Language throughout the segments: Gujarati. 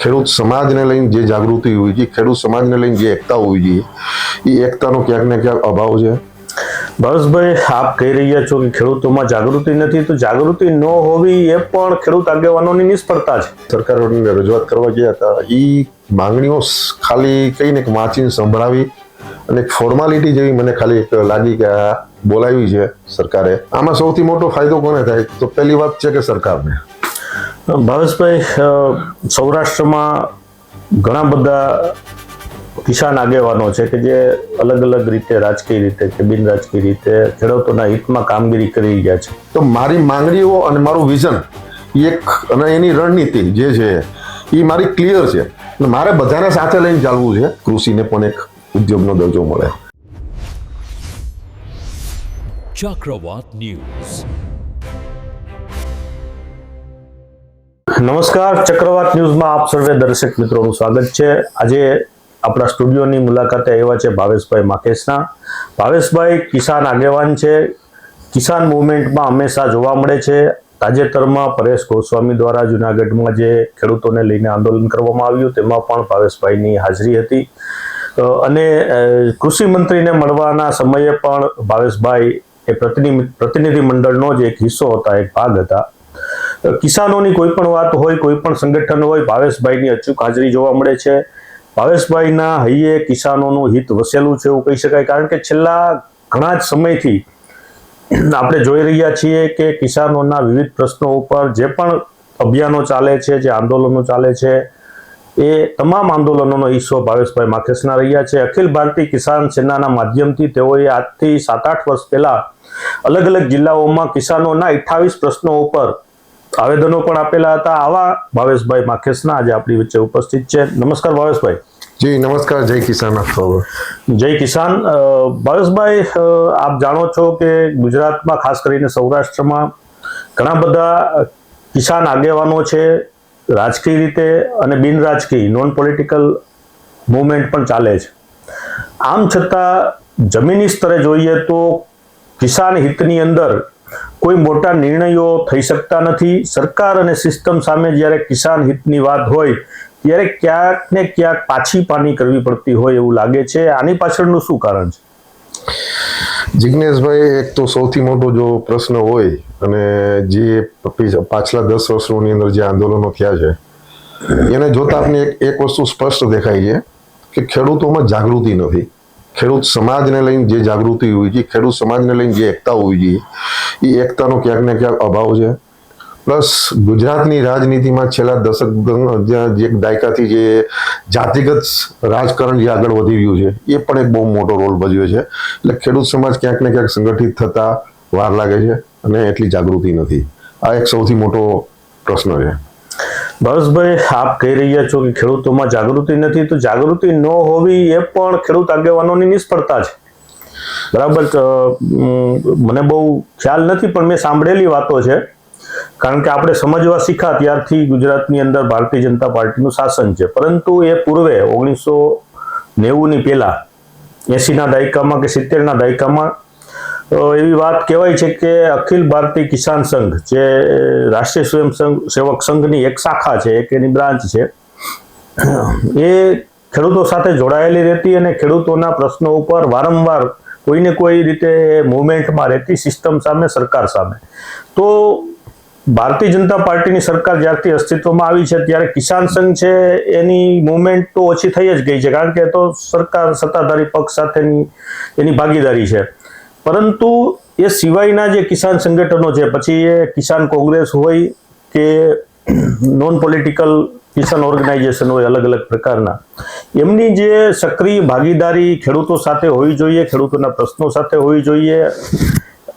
ખેડૂત સમાજને લઈને જે જાગૃતિ હોવી જોઈએ, ખેડૂત સમાજને લઈને જે એકતા હોવી જોઈએ, એ એકતાનો ક્યાંક ને ક્યાંક અભાવ છે. બસભાઈ, આપ કહી રહ્યા છો કે ખેડૂતોમાં જાગૃતિ નથી, તો જાગૃતિ ન હોવી એ પણ ખેડૂત આગેવાનોની નિષ્ફળતા છે. સરકારોને રજૂઆત કરવા ગયા હતા, એ માંગણીઓ ખાલી કહીને વાંચીને સંભળાવી અને એક ફોર્માલિટી જેવી મને ખાલી એક લાગી કે આ બોલાવી છે સરકારે. આમાં સૌથી મોટો ફાયદો કોને થાય? તો પહેલી વાત છે કે સરકારને. ભાવેશભાઈ, સૌરાષ્ટ્રમાં ઘણા બધા કિસાન આગેવાનો છે કે જે અલગ અલગ રીતે, રાજકીય રીતે કે બિન રાજકીય રીતે ખેડૂતોના હિતમાં કામગીરી કરી રહ્યા છે. તો મારી માંગણીઓ અને મારું વિઝન એક અને એની રણનીતિ જે છે એ મારી ક્લિયર છે. મારે બધાને સાથે લઈને ચાલવું છે. કૃષિને પણ એક ઉદ્યોગનો દરજ્જો મળે. ચક્રવાત ન્યૂઝ. નમસ્કાર, ચક્રવાત ન્યૂઝમાં આપ સર્વે દર્શક મિત્રોનું સ્વાગત છે. આજે આપણા સ્ટુડિયોની મુલાકાતે આવ્યા છે ભાવેશભાઈ માખેસરા. ભાવેશભાઈ કિસાન આગેવાન છે, કિસાન મુવમેન્ટમાં હંમેશા જોવા મળે છે. તાજેતરમાં પરેશ ગોસ્વામી દ્વારા જુનાગઢમાં જે ખેડૂતોને લઈને આંદોલન કરવામાં આવ્યું તેમાં પણ ભાવેશભાઈની હાજરી હતી અને કૃષિ મંત્રીને મળવાના સમયે પણ ભાવેશભાઈ એ પ્રતિનિધિ મંડળનો જ એક હિસ્સો હતા, એક ભાગ હતા. કિસાનોની કોઈ પણ વાત હોય, કોઈ પણ સંગઠન હોય, ભાવેશભાઈની અચૂક હાજરી જોવા મળે છે. ભાવેશભાઈના હૈયે કિસાનોનું હિત વસેલું છે એવું કહી શકાય, કારણ કે છેલ્લા ઘણા જ સમયથી આપણે જોઈ રહ્યા છીએ કે કિસાનોના વિવિધ પ્રશ્નો ઉપર જે પણ અભિયાનો ચાલે છે, જે આંદોલનો ચાલે છે, એ તમામ આંદોલનોનો હિસ્સો ભાવેશભાઈ માખેસરા રહ્યા છે. અખિલ ભારતીય કિસાન સેનાના માધ્યમથી તેઓએ આજથી 7-8 વર્ષ પહેલા અલગ અલગ જિલ્લાઓમાં કિસાનોના 28 પ્રશ્નો ઉપર આવેદનો પણ આપેલા હતા. આવા ભાવેશભાઈ માખેસરા આજે આપણી વચ્ચે ઉપસ્થિત છે. નમસ્કાર ભાવેશભાઈ. જી નમસ્કાર. જય કિસાન. જય કિસાન. ભાવેશભાઈ, આપ જાણો છો કે ગુજરાતમાં, ખાસ કરીને સૌરાષ્ટ્રમાં ઘણા બધા કિસાન આગેવાનો છે, રાજકીય રીતે અને બિન રાજકીય નોન પોલિટિકલ મુવમેન્ટ પણ ચાલે છે. આમ છતાં જમીની સ્તરે જોઈએ તો કિસાન હિતની અંદર કોઈ મોટા નિર્ણયો થઈ શકતા નથી. સરકાર અને સિસ્ટમ સામે જ્યારે કિસાન હિતની વાત હોય ત્યારે ક્યાંક ને ક્યાંક પાછી પાની કરવી પડતી હોય એવું લાગે છે. આની પાછળનું શું કારણ છે? જિગ્નેશભાઈ, એક તો સૌથી મોટો જો પ્રશ્ન હોય અને જે પાછલા 10 વર્ષોની અંદર જે આંદોલનો થયા છે એને જોતા આપને એક વસ્તુ સ્પષ્ટ દેખાય છે કે ખેડૂતોમાં જાગૃતિ નથી. ખેડૂત સમાજને લઈને જે જાગૃતિ હોવી જોઈએ, ખેડૂત સમાજને લઈને જે એકતા હોવી જોઈએ, એ એકતાનો ક્યાંક ને ક્યાંક અભાવ છે. પ્લસ ગુજરાતની રાજનીતિમાં છેલ્લા એક દાયકાથી જે જાતિગત રાજકારણ જે આગળ વધી રહ્યું છે એ પણ એક બહુ મોટો રોલ ભજવે છે. એટલે ખેડૂત સમાજ ક્યાંક ને ક્યાંક સંગઠિત થતા વાર લાગે છે અને એટલી જાગૃતિ નથી. આ એક સૌથી મોટો પ્રશ્ન છે. ભાવેશભાઈ, આપ કહી રહ્યા છો કે ખેડૂતોમાં જાગૃતિ નથી, તો જાગૃતિ ન હોવી એ પણ ખેડૂત આગેવાનોની નિષ્ફળતા છે. બરાબર. મને બહુ ખ્યાલ નથી પણ મેં સાંભળેલી વાતો છે, કારણ કે આપણે સમજવા શીખ્યા ત્યારથી ગુજરાતની અંદર ભારતીય જનતા પાર્ટીનું શાસન છે. પરંતુ એ પૂર્વે 1990ની પહેલા 80ના દાયકામાં કે 70ના દાયકામાં એવી વાત કહેવાય છે કે અખિલ ભારતીય કિસાન સંઘ, જે રાષ્ટ્રીય સ્વયંસેવક સંઘની એક શાખા છે, એક એની બ્રાન્ચ છે, એ ખેડૂતો સાથે જોડાયેલી રહેતી અને ખેડૂતોના પ્રશ્નો ઉપર વારંવાર કોઈને કોઈ રીતે મુવમેન્ટમાં રહેતી, સિસ્ટમ સામે, સરકાર સામે. તો ભારતીય જનતા પાર્ટીની સરકાર જ્યારથી અસ્તિત્વમાં આવી છે ત્યારે કિસાન સંઘ છે એની મુવમેન્ટ તો ઓછી થઈ જ ગઈ છે, કારણ કે તો સરકાર, સત્તાધારી પક્ષ સાથેની એની ભાગીદારી છે. પરંતુ એ સિવાયના જે કિસાન સંગઠનો છે, પછી એ કિસાન કોંગ્રેસ હોય કે નોન પોલિટિકલ કિસાન ઓર્ગેનાઇઝેશન હોય અલગ અલગ પ્રકારના, એમની જે સક્રિય ભાગીદારી ખેડૂતો સાથે હોવી જોઈએ, ખેડૂતોના પ્રશ્નો સાથે હોવી જોઈએ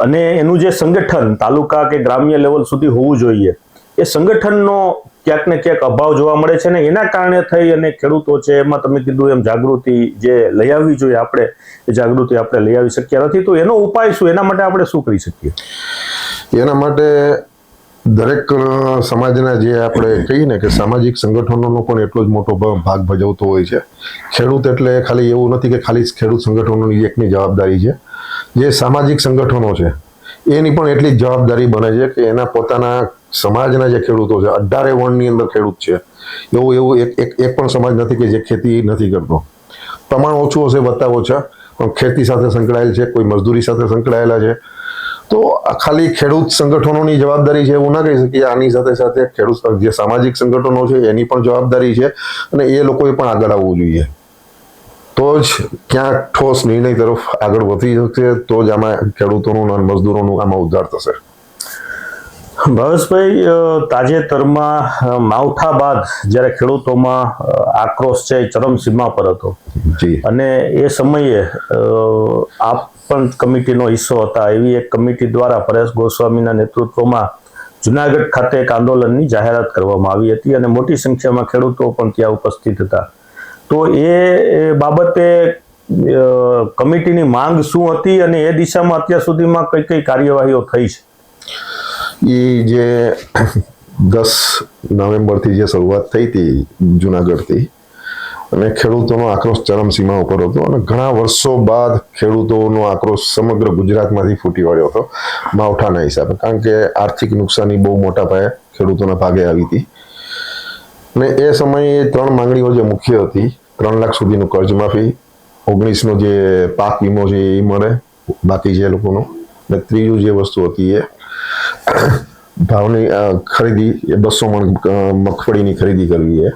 અને એનું જે સંગઠન તાલુકા કે ગ્રામ્ય લેવલ સુધી હોવું જોઈએ, એ સંગઠનનો ક્યાંક ને ક્યાંક અભાવ જોવા મળે છે. ને એના કારણે થઈ અને ખેડૂતો છે એમાં તમે કીધું એમ જાગૃતિ જે લઈ આવવી જોઈએ આપણે, એ જાગૃતિ આપણે લઈ આવી શક્યા નથી. તો એનો ઉપાય શું? એના માટે આપણે શું કરી શકીએ? એના માટે દરેક સમાજના જે આપણે કહીએ ને કે સામાજિક સંગઠનોનો પણ એટલો જ મોટો ભાગ ભજવતો હોય છે. ખેડૂત એટલે ખાલી એવું નથી કે ખાલી ખેડૂત સંગઠનોની એકની જવાબદારી છે. જે સામાજિક સંગઠનો છે એની પણ એટલી જ જવાબદારી બને છે કે એના પોતાના સમાજના જે ખેડૂતો છે, 18 વર્ણની અંદર ખેડૂત છે, એવું એક પણ સમાજ નથી કે જે ખેતી નથી કરતો. પ્રમાણ ઓછું હશે, વધતા ઓછા, પણ ખેતી સાથે સંકળાયેલ છે, કોઈ મજદૂરી સાથે સંકળાયેલા છે. તો આ ખાલી ખેડૂત સંગઠનોની જવાબદારી છે એવું ના કહી શકીએ. આની સાથે સાથે ખેડૂત જે સામાજિક સંગઠનો છે એની પણ જવાબદારી છે, અને એ લોકોએ પણ આગળ આવવું જોઈએ. તો જ ક્યાંક ઠોસ નિર્ણય તરફ આગળ વધી શકશે, તો જ આમાં ખેડૂતોનું અને મજદૂરોનું આમાં ઉદ્ધાર થશે. ભાવેશભાઈ, તાજેતરમાં માવઠા બાદ જ્યારે ખેડૂતોમાં આક્રોશ છે એ ચરમસીમા પર હતો, જી, અને એ સમયે આપ પણ કમિટીનો હિસ્સો હતા. એવી એક કમિટી દ્વારા પરેશ ગોસ્વામીના નેતૃત્વમાં જુનાગઢ ખાતે એક આંદોલનની જાહેરાત કરવામાં આવી હતી, અને મોટી સંખ્યામાં ખેડૂતો પણ ત્યાં ઉપસ્થિત હતા. તો એ બાબતે કમિટીની માંગ શું હતી, અને એ દિશામાં અત્યાર સુધીમાં કઈ કઈ કાર્યવાહીઓ થઈ છે? એ જે 10 નવેમ્બરથી જે શરૂઆત થઈ હતી જુનાગઢથી, અને ખેડૂતોનો આક્રોશ ચરમસીમા ઉપર હતો, અને ઘણા વર્ષો બાદ ખેડૂતોનો આક્રોશ સમગ્ર ગુજરાતમાંથી ફૂટી વળ્યો હતો માવઠાના હિસાબે. કારણ કે આર્થિક નુકસાની બહુ મોટા પાયે ખેડૂતોના ભાગે આવી હતી. અને એ સમયે 3 માંગણીઓ જે મુખ્ય હતી: 3 લાખ સુધીનું કર્જ માફી, 19નો જે પાક વીમો છે એ મળે બાકી જે લોકોનો, અને ત્રીજું જે વસ્તુ હતી એ ભાવની ખરીદી, એ 200 મણ મગફળીની ખરીદી કરવી.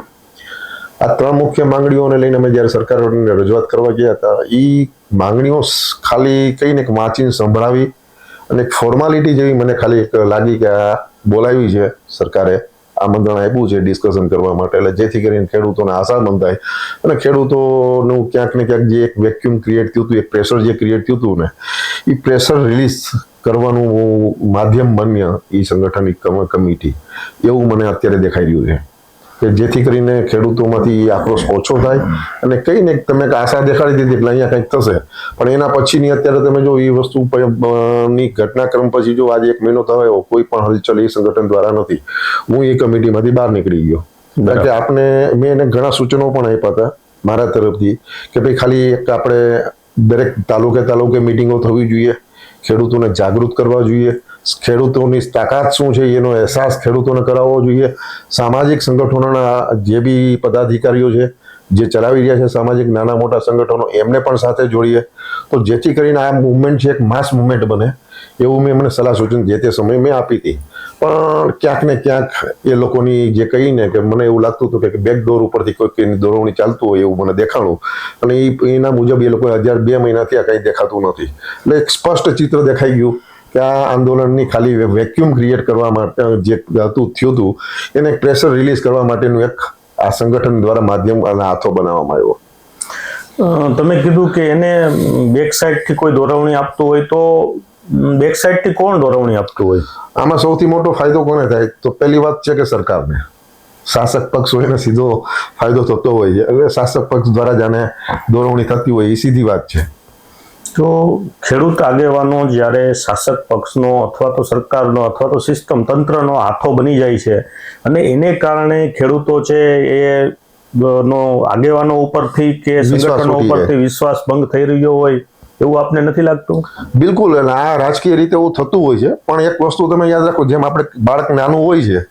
આ 3 મુખ્ય માંગણીઓને લઈને અમે જ્યારે સરકારોને રજૂઆત કરવા ગયા હતા, એ માંગણીઓ ખાલી કહીને વાંચીને સંભળાવી અને એક ફોર્માલિટી જેવી મને ખાલી એક લાગી કે આ બોલાવી છે સરકારે, આમંત્રણ આપ્યું છે ડિસ્કશન કરવા માટે, એટલે જેથી કરીને ખેડૂતોને આશા બંધાય અને ખેડૂતોનું ક્યાંક ને ક્યાંક જે એક વેક્યુમ ક્રિએટ થયું હતું, એક પ્રેશર જે ક્રિએટ થયું હતું ને, એ પ્રેશર રિલીઝ કરવાનું માધ્યમ બન્યા એ સંગઠનની કમિટી, એવું મને અત્યારે દેખાઈ રહ્યું છે. કે જેથી કરીને ખેડૂતોમાંથી આક્રોશ ઓછો થાય, અને કઈ ને તમે આશા દેખાડી દીધી એટલે અહીંયા કંઈક થશે, પણ એના પછીની અત્યારે તમે જો એ વસ્તુ ની ઘટનાક્રમ પછી જો આજે 1 મહિનો થયો, કોઈ પણ હલચલ એ સંગઠન દ્વારા નથી. હું એ કમિટીમાંથી બહાર નીકળી ગયો. કારણ કે મેં એને ઘણા સૂચનો પણ આપ્યા હતા મારા તરફથી કે ભાઈ ખાલી એક આપણે દરેક તાલુકે મિટિંગો થવી જોઈએ, ખેડૂતોને જાગૃત કરવા જોઈએ, ખેડૂતોની તાકાત શું છે એનો અહેસાસ ખેડૂતોને કરાવવો જોઈએ, સામાજિક સંગઠનોના જે બી પદાધિકારીઓ છે જે ચલાવી રહ્યા છે સામાજિક નાના મોટા સંગઠનો, એમને પણ સાથે જોડીએ, તો જેથી કરીને આ મુવમેન્ટ છે એક માસ મુવમેન્ટ બને. એવું મેં મને સલાહ સૂચન જે તે સમયે મેં આપી હતી. પણ ક્યાંક ને ક્યાંક એ લોકોની જે કહીને કે મને એવું લાગતું હતું કે બેકડોર ઉપરથી કોઈ દોરવણી ચાલતું હોય એવું મને દેખાણું, અને એના મુજબ એ લોકો 2 મહિના થયા કંઈ દેખાતું નથી. એટલે એક સ્પષ્ટ ચિત્ર દેખાઈ ગયું કે આ આંદોલનની ખાલી વેક્યુમ ક્રિએટ કરવા માટે જે થયું હતું, એને એક પ્રેશર રિલીઝ કરવા માટેનું એક આ સંગઠન દ્વારા માધ્યમ અને હાથો બનાવવામાં આવ્યો. તમે કીધું કે એને બેક સાઈડથી કોઈ દોરવણી આપતું હોય, તો બેક સાઈડથી કોણ દોરવણી આપતું હોય? આમાં સૌથી મોટો ફાયદો કોને થાય? તો પહેલી વાત છે કે સરકારને, શાસક પક્ષ હોય એને સીધો ફાયદો થતો હોય છે. એટલે શાસક પક્ષ દ્વારા જ આને દોરવણી થતી હોય એ સીધી વાત છે. તો ખેડૂત આગેવાનો જ્યારે શાસક પક્ષનો અથવા તો સરકારનો અથવા તો સિસ્ટમ તંત્રનો હાથો બની જાય છે, અને એને કારણે ખેડૂતો છે એ નો આગેવાનો ઉપરથી કે સંગઠનો ઉપરથી વિશ્વાસ ભંગ થઈ રહ્યો હોય એવું આપને નથી લાગતું? બિલકુલ. અને આ રાજકીય રીતે એવું થતું હોય છે. પણ એક વસ્તુ તમે યાદ રાખો, જેમ આપણે બાળક નાનું હોય છે,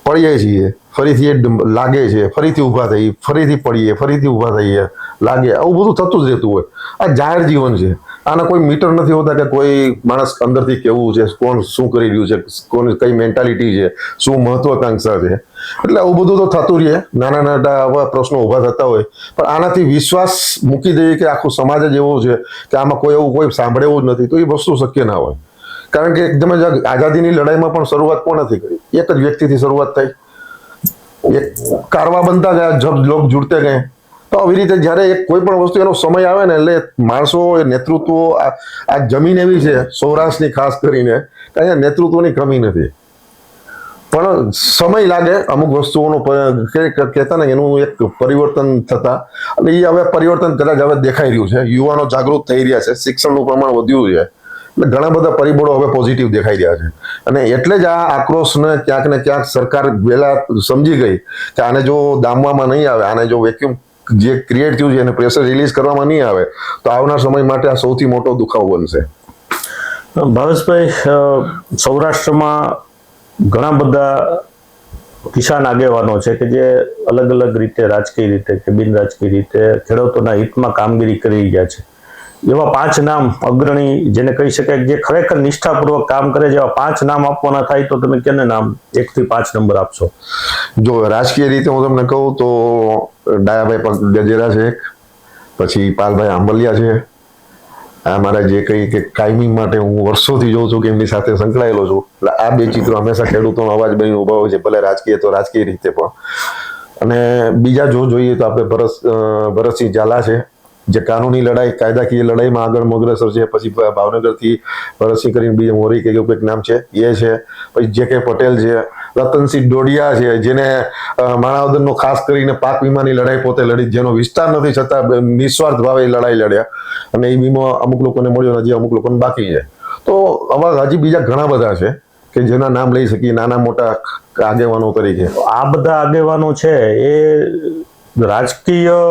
પડીએ છીએ, ફરીથી એ લાગે છે, ફરીથી ઊભા થઈએ, ફરીથી પડીએ, ફરીથી ઊભા થઈએ, લાગે, આવું બધું થતું જ રહેતું હોય. આ જાહેર જીવન છે, આના કોઈ મીટર નથી હોતા કે કોઈ માણસ અંદરથી કેવું છે, કોણ શું કરી રહ્યું છે, કોની કઈ મેન્ટાલિટી છે, શું મહત્વાકાંક્ષા છે. એટલે આવું બધું તો થતું રહે, નાના નાના આવા પ્રશ્નો ઊભા થતા હોય. પણ આનાથી વિશ્વાસ મૂકી દઈએ કે આખું સમાજ જ એવો છે કે આમાં કોઈ સાંભળે એવું જ નથી, તો એ વસ્તુ શક્ય ના હોય. કારણ કે એકદમ જ આઝાદીની લડાઈમાં પણ શરૂઆત કોનાથી કરી? એક જ વ્યક્તિથી શરૂઆત થઈ, એક કારવા બનતા ગયા, જબ લોક જુડતે ગયે. તો આવી રીતે જ્યારે એક કોઈ પણ વસ્તુ એનો સમય આવે ને, એટલે માણસો એ નેતૃત્વ, આ જમીન એવી છે સૌરાષ્ટ્રની ખાસ કરીને કે અહીંયા નેતૃત્વની કમી નથી, પણ સમય લાગે અમુક વસ્તુઓનો કહેતા ને એનું એક પરિવર્તન થતા. અને એ હવે પરિવર્તન કદાચ હવે દેખાઈ રહ્યું છે. યુવાનો જાગૃત થઈ રહ્યા છે, શિક્ષણનું પ્રમાણ વધ્યું છે, એટલે ઘણા બધા પરિબળો હવે પોઝિટિવ દેખાઈ રહ્યા છે. અને એટલે જ આ આક્રોશને ક્યાંક ને ક્યાંક સરકાર વહેલા સમજી ગઈ કે આને જો દામવામાં નહીં આવે, આને જો વેક્યુમ જે ક્રિએટ થયું છે એને પ્રેશર રિલીઝ કરવામાં નહીં આવે, તો આવનાર સમય માટે આ સૌથી મોટો દુખાવો બનશે. ભાવેશભાઈ, સૌરાષ્ટ્રમાં ઘણા બધા કિસાન આગેવાનો છે કે જે અલગ અલગ રીતે રાજકીય રીતે કે બિન રાજકીય રીતે ખેડૂતોના હિતમાં કામગીરી કરી રહ્યા છે. એવા 5 નામ અગ્રણી જેને કહી શકાય જે ખરેખર નિષ્ઠાપૂર્વક કામ કરે, જેવા 5 નામ આપવાના થાય તો તમે કેને નામ 1 થી 5 નંબર આપશો? જો રાજકીય રીતે હું તમને કહું તો ડાયાભાઈ ગજેરા છે એક, પછી પાલભાઈ આંબલિયા છે. આ મારા જે કંઈ કે કાયમી માટે હું વર્ષોથી જોઉં છું કે એમની સાથે સંકળાયેલો છું, એટલે આ 2 ચિત્રો હંમેશા ખેડૂતોનો અવાજ બની ઉભા હોય છે, ભલે રાજકીય તો રાજકીય રીતે પણ. અને બીજા જો જોઈએ તો આપણે ભરતસિંહ ઝાલા છે, જે કાનૂની લડાઈ કાયદાકીય લડાઈમાં આગળ અગ્રેસર છે. પછી ભાવનગરથી ભરતસિંહ કરીને બીજા મોરી કે એવું કંઈક નામ છે એ છે. પછી જે.કે. પટેલ છે, રતનસિંહ ડોડિયા છે, જેને માણાવદરનો ખાસ કરીને પાક વીમાની લડાઈ પોતે લડી, જેનો વિસ્તાર નથી છતાં નિસ્વાર્થ ભાવે લડાઈ લડ્યા, અને એ વીમો અમુક લોકોને મળ્યો, હજી અમુક લોકોને બાકી છે. તો આવા હજી બીજા ઘણા બધા છે કે જેના નામ લઈ શકીએ નાના મોટા આગેવાનો તરીકે. આ બધા આગેવાનો છે એ રાજકીય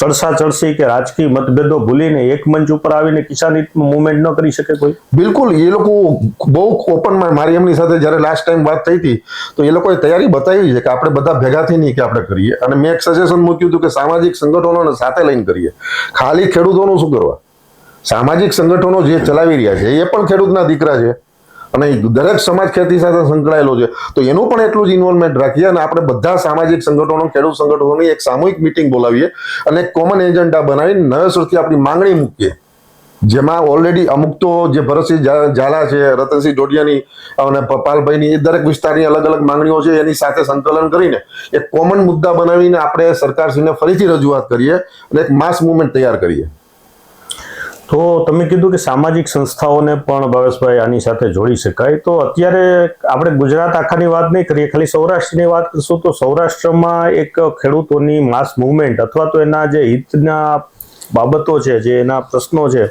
ચડસી કે રાજકીય મતભેદો ભૂલીને એક મંચ ઉપર આવીને કિસાન હિતમાં મુવમેન્ટ ન કરી શકે કોઈ? બિલકુલ, એ લોકો બહુ ઓપનમાં, મારી એમની સાથે જ્યારે લાસ્ટ ટાઈમ વાત થઈ હતી તો એ લોકોએ તૈયારી બતાવી છે કે આપણે બધા ભેગાથી નહીં કે આપણે કરીએ. અને મેં એક સજેશન મૂક્યું હતું કે સામાજિક સંગઠનોને સાથે લઈને કરીએ. ખાલી ખેડૂતોનું શું કરવા? સામાજિક સંગઠનો જે ચલાવી રહ્યા છે એ પણ ખેડૂતના દીકરા છે, અને દરેક સમાજ ખેતી સાથે સંકળાયેલો છે, તો એનું પણ એટલું જ ઇન્વોલ્વમેન્ટ રાખીએ. અને આપણે બધા સામાજિક સંગઠનો, ખેડૂત સંગઠનોની એક સામૂહિક મિટિંગ બોલાવીએ અને એક કોમન એજન્ડા બનાવીને નવેસરથી આપણી માંગણી મૂકીએ, જેમાં ઓલરેડી અમુક તો જે ભરતસિંહ ઝાલા છે, રતનસિંહ ડોડિયાની અને પાલભાઈની એ દરેક વિસ્તારની અલગ અલગ માંગણીઓ છે, એની સાથે સંકલન કરીને એક કોમન મુદ્દા બનાવીને આપણે સરકારશ્રીને ફરીથી રજૂઆત કરીએ અને એક માસ મુવમેન્ટ તૈયાર કરીએ. તો તમે કીધું કે સામાજિક સંસ્થાઓને પણ ભાવેશભાઈ આની સાથે જોડી શકાય. તો અત્યારે આપણે ગુજરાત આખાની વાત નહીં કરીએ, ખાલી સૌરાષ્ટ્રની વાત કરશું તો સૌરાષ્ટ્રમાં એક ખેડૂતોની માસ મુવમેન્ટ અથવા તો એના જે હિતના બાબતો છે, જે એના પ્રશ્નો છે,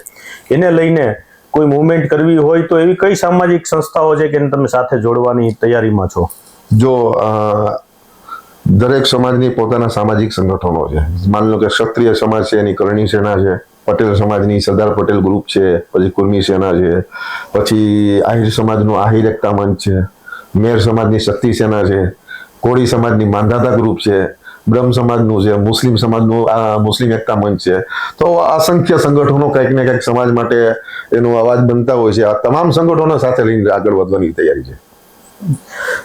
એને લઈને કોઈ મુવમેન્ટ કરવી હોય તો એવી કઈ સામાજિક સંસ્થાઓ છે કે તમે સાથે જોડવાની તૈયારીમાં છો? જો દરેક સમાજની પોતાના સામાજિક સંગઠનો છે. માની લો કે ક્ષત્રિય સમાજ છે, એની કરણી સેના છે, પટેલ સમાજની સરદાર પટેલ ગ્રુપ છે, પછી કુર્મી સેના છે, પછી આહિર સમાજનું આહિર એકતા મંચ છે, મેર સમાજની શક્તિ સેના છે, કોળી સમાજની માંધાતા ગ્રુપ છે, બ્રહ્મ સમાજનું છે, મુસ્લિમ સમાજનું મુસ્લિમ એકતા મંચ છે. તો અસંખ્ય સંગઠનો કંઈક ને કંઈક સમાજ માટે એનો અવાજ બનતા હોય છે. આ તમામ સંગઠનો સાથે લઈને આગળ વધવાની તૈયારી છે.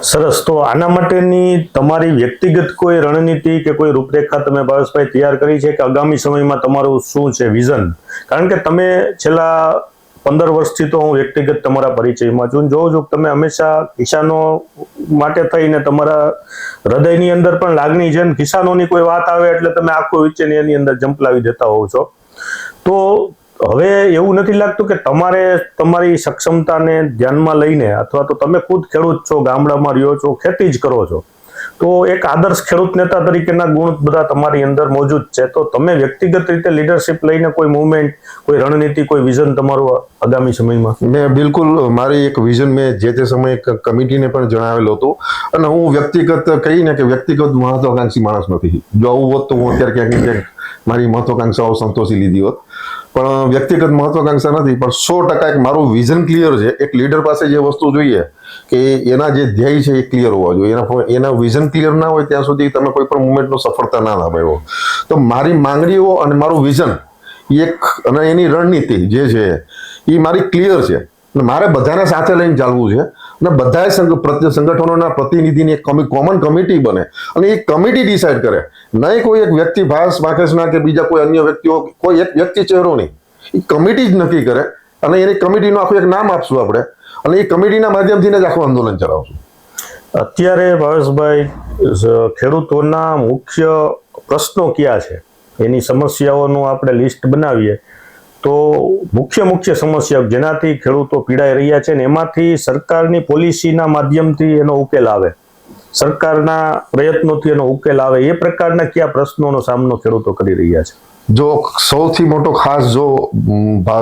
સરસ. તો આના માટેની તમારી વ્યક્તિગત કોઈ રણનીતિ કે કોઈ રૂપરેખા તમે ભાવેશભાઈ તૈયાર કરી છે કે આગામી સમયમાં તમારું શું છે વિઝન? કારણ કે તમે છેલ્લા 15 વર્ષથી તો હું વ્યક્તિગત તમારા પરિચયમાં છું, જોઉં છું તમે હંમેશા કિસાનો માટે થઈને તમારા હૃદયની અંદર પણ લાગણી છે, ને કિસાનોની કોઈ વાત આવે એટલે તમે આખું વિચારની એની અંદર જંપલાવી દેતા હોવ છો. તો હવે એવું નથી લાગતું કે તમારે તમારી સક્ષમતાને ધ્યાનમાં લઈને, અથવા તો તમે ખુદ ખેડૂત છો, ગામડામાં રહ્યો છો, ખેતી જ કરો છો, તો એક આદર્શ ખેડૂત નેતા તરીકેના ગુણ બધા તમારી અંદર મોજૂદ છે, તો તમે વ્યક્તિગત રીતે લીડરશિપ લઈને કોઈ મુવમેન્ટ, કોઈ રણનીતિ, કોઈ વિઝન તમારું આગામી સમયમાં? મેં બિલકુલ મારી એક વિઝન મેં જે તે સમયે કમિટીને પણ જણાવેલું હતું. અને હું વ્યક્તિગત કહીને કે વ્યક્તિગત મહત્વાકાંક્ષી માણસ નથી. જો આવું હોત તો હું અત્યારે ક્યાંક ને ક્યાંક મારી મહત્વાકાંક્ષાઓ સંતોષી લીધી હોત. પણ વ્યક્તિગત મહત્વાકાંક્ષા નથી, પણ 100% એક મારું વિઝન ક્લિયર છે. એક લીડર પાસે જે વસ્તુ જોઈએ કે એના જે ધ્યેય છે એ ક્લિયર હોવા જોઈએ. એના વિઝન ક્લિયર ના હોય ત્યાં સુધી તમે કોઈ પણ મુવમેન્ટનો સફળતા ના મેળવો. તો મારી માંગણીઓ અને મારું વિઝન એક અને એની રણનીતિ જે છે એ મારી ક્લિયર છે, અને મારે બધાને સાથે લઈને ચાલવું છે. અને બધા સંગઠનોના પ્રતિનિધિની એક કોમન કમિટી બને અને એ કમિટી ડિસાઈડ કરે, નહીં કોઈ એક વ્યક્તિ ભાસ માખેસના કે બીજા કોઈ અન્ય વ્યક્તિઓ, કોઈ એક વ્યક્તિ ચહેરો નહીં, એ કમિટી જ નક્કી કરે. અને એની કમિટીનું આખું એક નામ આપશું આપણે, અને એ કમિટીના માધ્યમથી જ આખું આંદોલન ચલાવશું. અત્યારે ભાવેશભાઈ ખેડૂતોના મુખ્ય પ્રશ્નો કયા છે, એની સમસ્યાઓનું આપણે લિસ્ટ બનાવીએ તો મુખ્ય સમસ્યાઓ જેનાથી ખેડૂતો પીડાઈ રહ્યા છે ને એમાંથી સરકારની પોલિસીના માધ્યમથી એનો ઉકેલ આવે, સરકારના પ્રયત્નોથી એનો ઉકેલ આવે, એ પ્રકારના કયા પ્રશ્નોનો સામનો ખેડૂતો કરી રહ્યા છે? જો સૌથી મોટો ખાસ જો